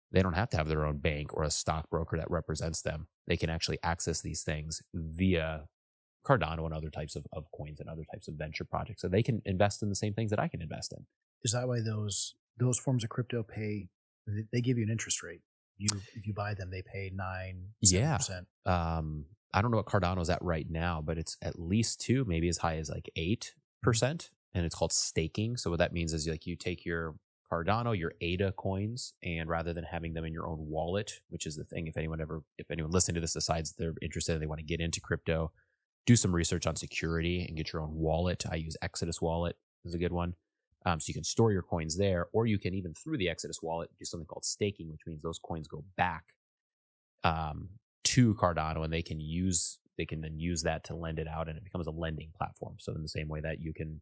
they don't have to have their own bank or a stockbroker that represents them. They can actually access these things via Cardano and other types of coins and other types of venture projects. So they can invest in the same things that I can invest in. Is that why those forms of crypto they give you an interest rate? if you buy them, they pay 9%. Yeah. I don't know what Cardano's at right now, but it's at least 2, maybe as high as like 8%. And it's called staking. So what that means is like you take your Cardano, your ADA coins, and rather than having them in your own wallet, which is the thing, if anyone listening to this decides they're interested and they want to get into crypto, do some research on security and get your own wallet. I use Exodus Wallet is a good one. So you can store your coins there, or you can even through the Exodus Wallet do something called staking, which means those coins go back to Cardano, and they can then use that to lend it out, and it becomes a lending platform. So in the same way that you can,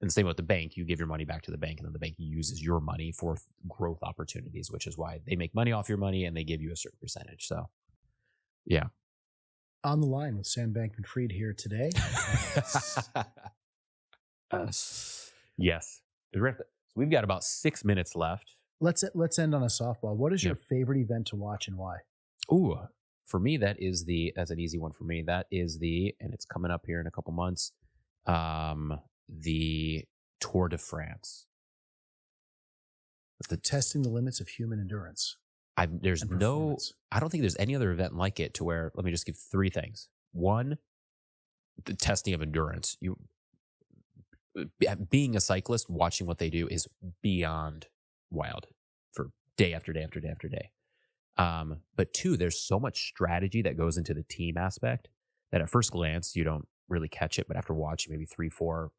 in the same way with the bank, you give your money back to the bank, and then the bank uses your money for growth opportunities, which is why they make money off your money and they give you a certain percentage. So, yeah. On the line with Sam Bankman-Fried here today. Yes. So we've got about 6 minutes left. Let's end on a softball. What is your favorite event to watch and why? Ooh, for me, that's an easy one for me. That is and it's coming up here in a couple months, the Tour de France. Testing the limits of human endurance. I don't think there's any other event like it to where, let me just give 3 things. 1, the testing of endurance. Being a cyclist, watching what they do is beyond wild for day after day after day after day. But 2, there's so much strategy that goes into the team aspect that at first glance, you don't really catch it. But after watching maybe 3, 4,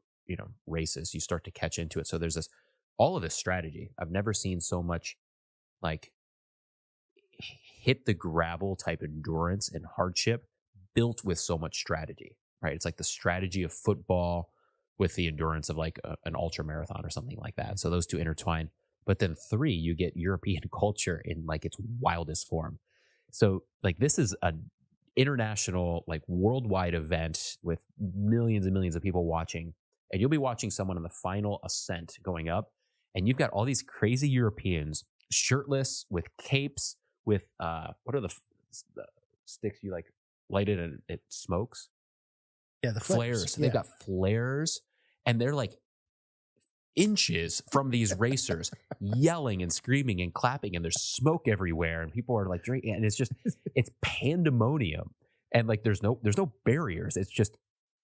races, you start to catch into it. So there's all of this strategy. I've never seen so much like hit the gravel type endurance and hardship built with so much strategy, right? It's like the strategy of football with the endurance of like an ultra marathon or something like that. So those 2 intertwine. But then 3, you get European culture in like its wildest form. So like this is an international, like worldwide event with millions and millions of people watching. And you'll be watching someone on the final ascent going up. And you've got all these crazy Europeans shirtless with capes with, what are the sticks you like light it and it smokes? Yeah, the flares. So they've got flares and they're like inches from these racers yelling and screaming and clapping, and there's smoke everywhere and people are like drinking, and it's pandemonium, and like there's no barriers. It's just,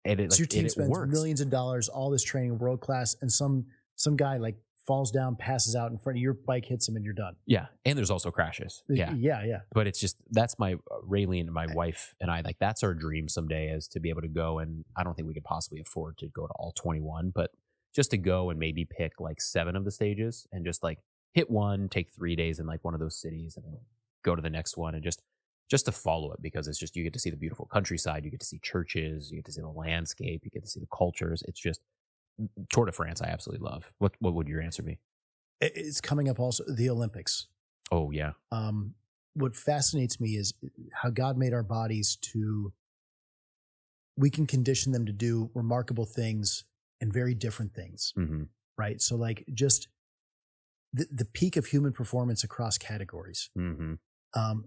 and it, so your team spends works. Millions of dollars, all this training, world class, and some guy like falls down, passes out in front of your bike, hits him, and you're done. Yeah, and there's also crashes. Yeah. But it's just, that's my Raylene and my wife and I, like that's our dream someday, is to be able to go, and I don't think we could possibly afford to go to all 21, but just to go and maybe pick like 7 of the stages and just like hit one, take 3 days in like one of those cities, and then go to the next one, and just to follow it, because it's just, you get to see the beautiful countryside, you get to see churches, you get to see the landscape, you get to see the cultures. It's just Tour de France. I absolutely love. What would your answer be? It's coming up also, the Olympics. Oh yeah. What fascinates me is how God made our bodies we can condition them to do remarkable things and very different things. Mm-hmm. Right. So like just the peak of human performance across categories. Mm-hmm.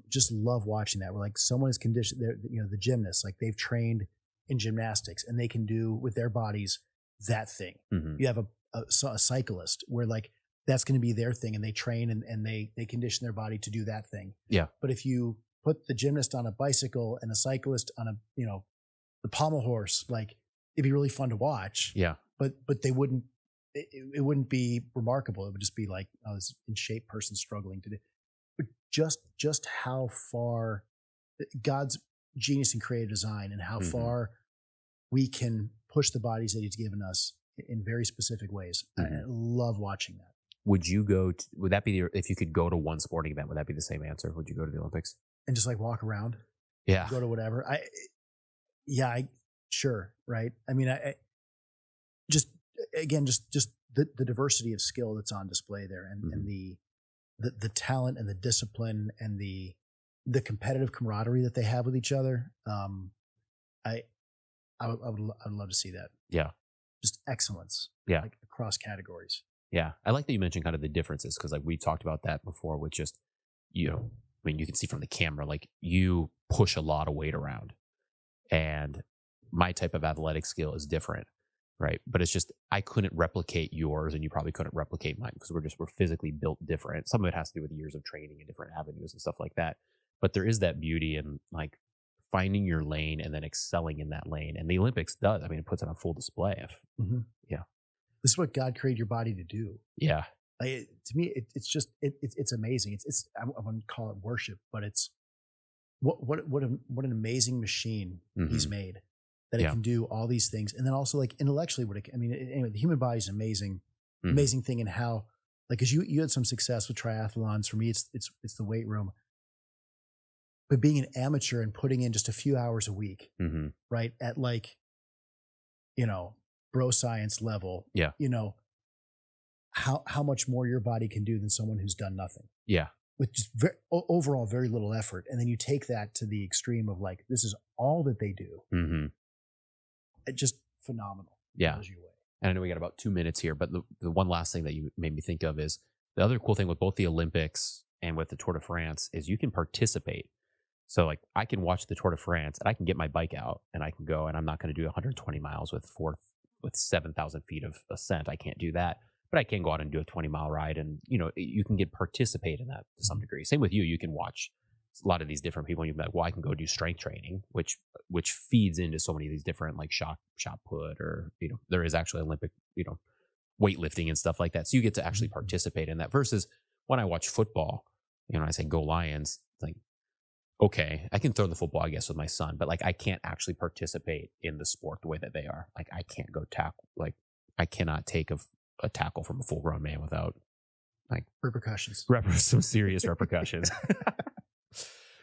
Just love watching that. We're like, someone is conditioned, the gymnasts, like they've trained in gymnastics and they can do with their bodies that thing. Mm-hmm. You have a cyclist where like that's going to be their thing, and they train and they condition their body to do that thing. Yeah. But if you put the gymnast on a bicycle and a cyclist on the pommel horse, like it'd be really fun to watch. Yeah. But they wouldn't, it wouldn't be remarkable. It would just be like, oh, this in shape person struggling to do. But just how far God's genius in creative design, and how far we can push the bodies that he's given us in very specific ways. Mm-hmm. I love watching that. Would that be if you could go to one sporting event, would that be the same answer? Would you go to the Olympics? And just like walk around? Yeah. Go to whatever. Sure. Right. I mean, just the diversity of skill that's on display there, and the talent and the discipline and the competitive camaraderie that they have with each other. I would love to see that. Yeah. Just excellence. Yeah. Like across categories. Yeah. I like that you mentioned kind of the differences, because like we talked about that before with just, I mean, you can see from the camera, like you push a lot of weight around, and my type of athletic skill is different. Right. But it's just, I couldn't replicate yours and you probably couldn't replicate mine because we're physically built different. Some of it has to do with years of training and different avenues and stuff like that. But there is that beauty in like finding your lane and then excelling in that lane. And the Olympics does. I mean, it puts it on full display. Yeah. This is what God created your body to do. Yeah. Like, to me, it's amazing. I wouldn't call it worship, but it's what an amazing machine he's made. That it can do all these things. And then also like intellectually, anyway, the human body is an amazing thing. And how, like, cause you had some success with triathlons. For me, it's the weight room, but being an amateur and putting in just a few hours a week, right. At like, bro science level, how much more your body can do than someone who's done nothing. Yeah. With just overall very little effort. And then you take that to the extreme of like, this is all that they do. Just phenomenal. Yeah. And I know we got about 2 minutes here, but the one last thing that you made me think of is the other cool thing with both the Olympics and with the Tour de France is you can participate. So like I can watch the Tour de France and I can get my bike out and I can go, and I'm not going to do 120 miles with 7,000 feet of ascent. I can't do that, but I can go out and do a 20-mile ride. And, you can participate in that to some degree. Same with you. You can watch a lot of these different people and you'll be like, well, I can go do strength training, which feeds into so many of these different like shot put, or, there is actually Olympic, weightlifting and stuff like that. So you get to actually participate in that versus when I watch football, I say go Lions, it's like, okay, I can throw the football, I guess, with my son, but like, I can't actually participate in the sport the way that they are. Like I can't go tackle, like I cannot take a tackle from a full grown man without like repercussions, some serious repercussions.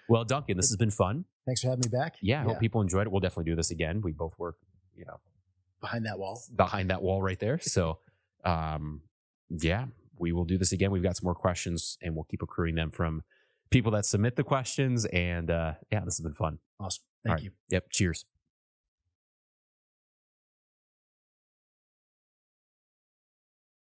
Well, Duncan, this has been fun. Thanks for having me back. Yeah, I hope people enjoyed it. We'll definitely do this again. We both work, behind that wall right there. So, yeah, we will do this again. We've got some more questions and we'll keep accruing them from people that submit the questions. And this has been fun. Awesome. Thank you. Yep. Cheers.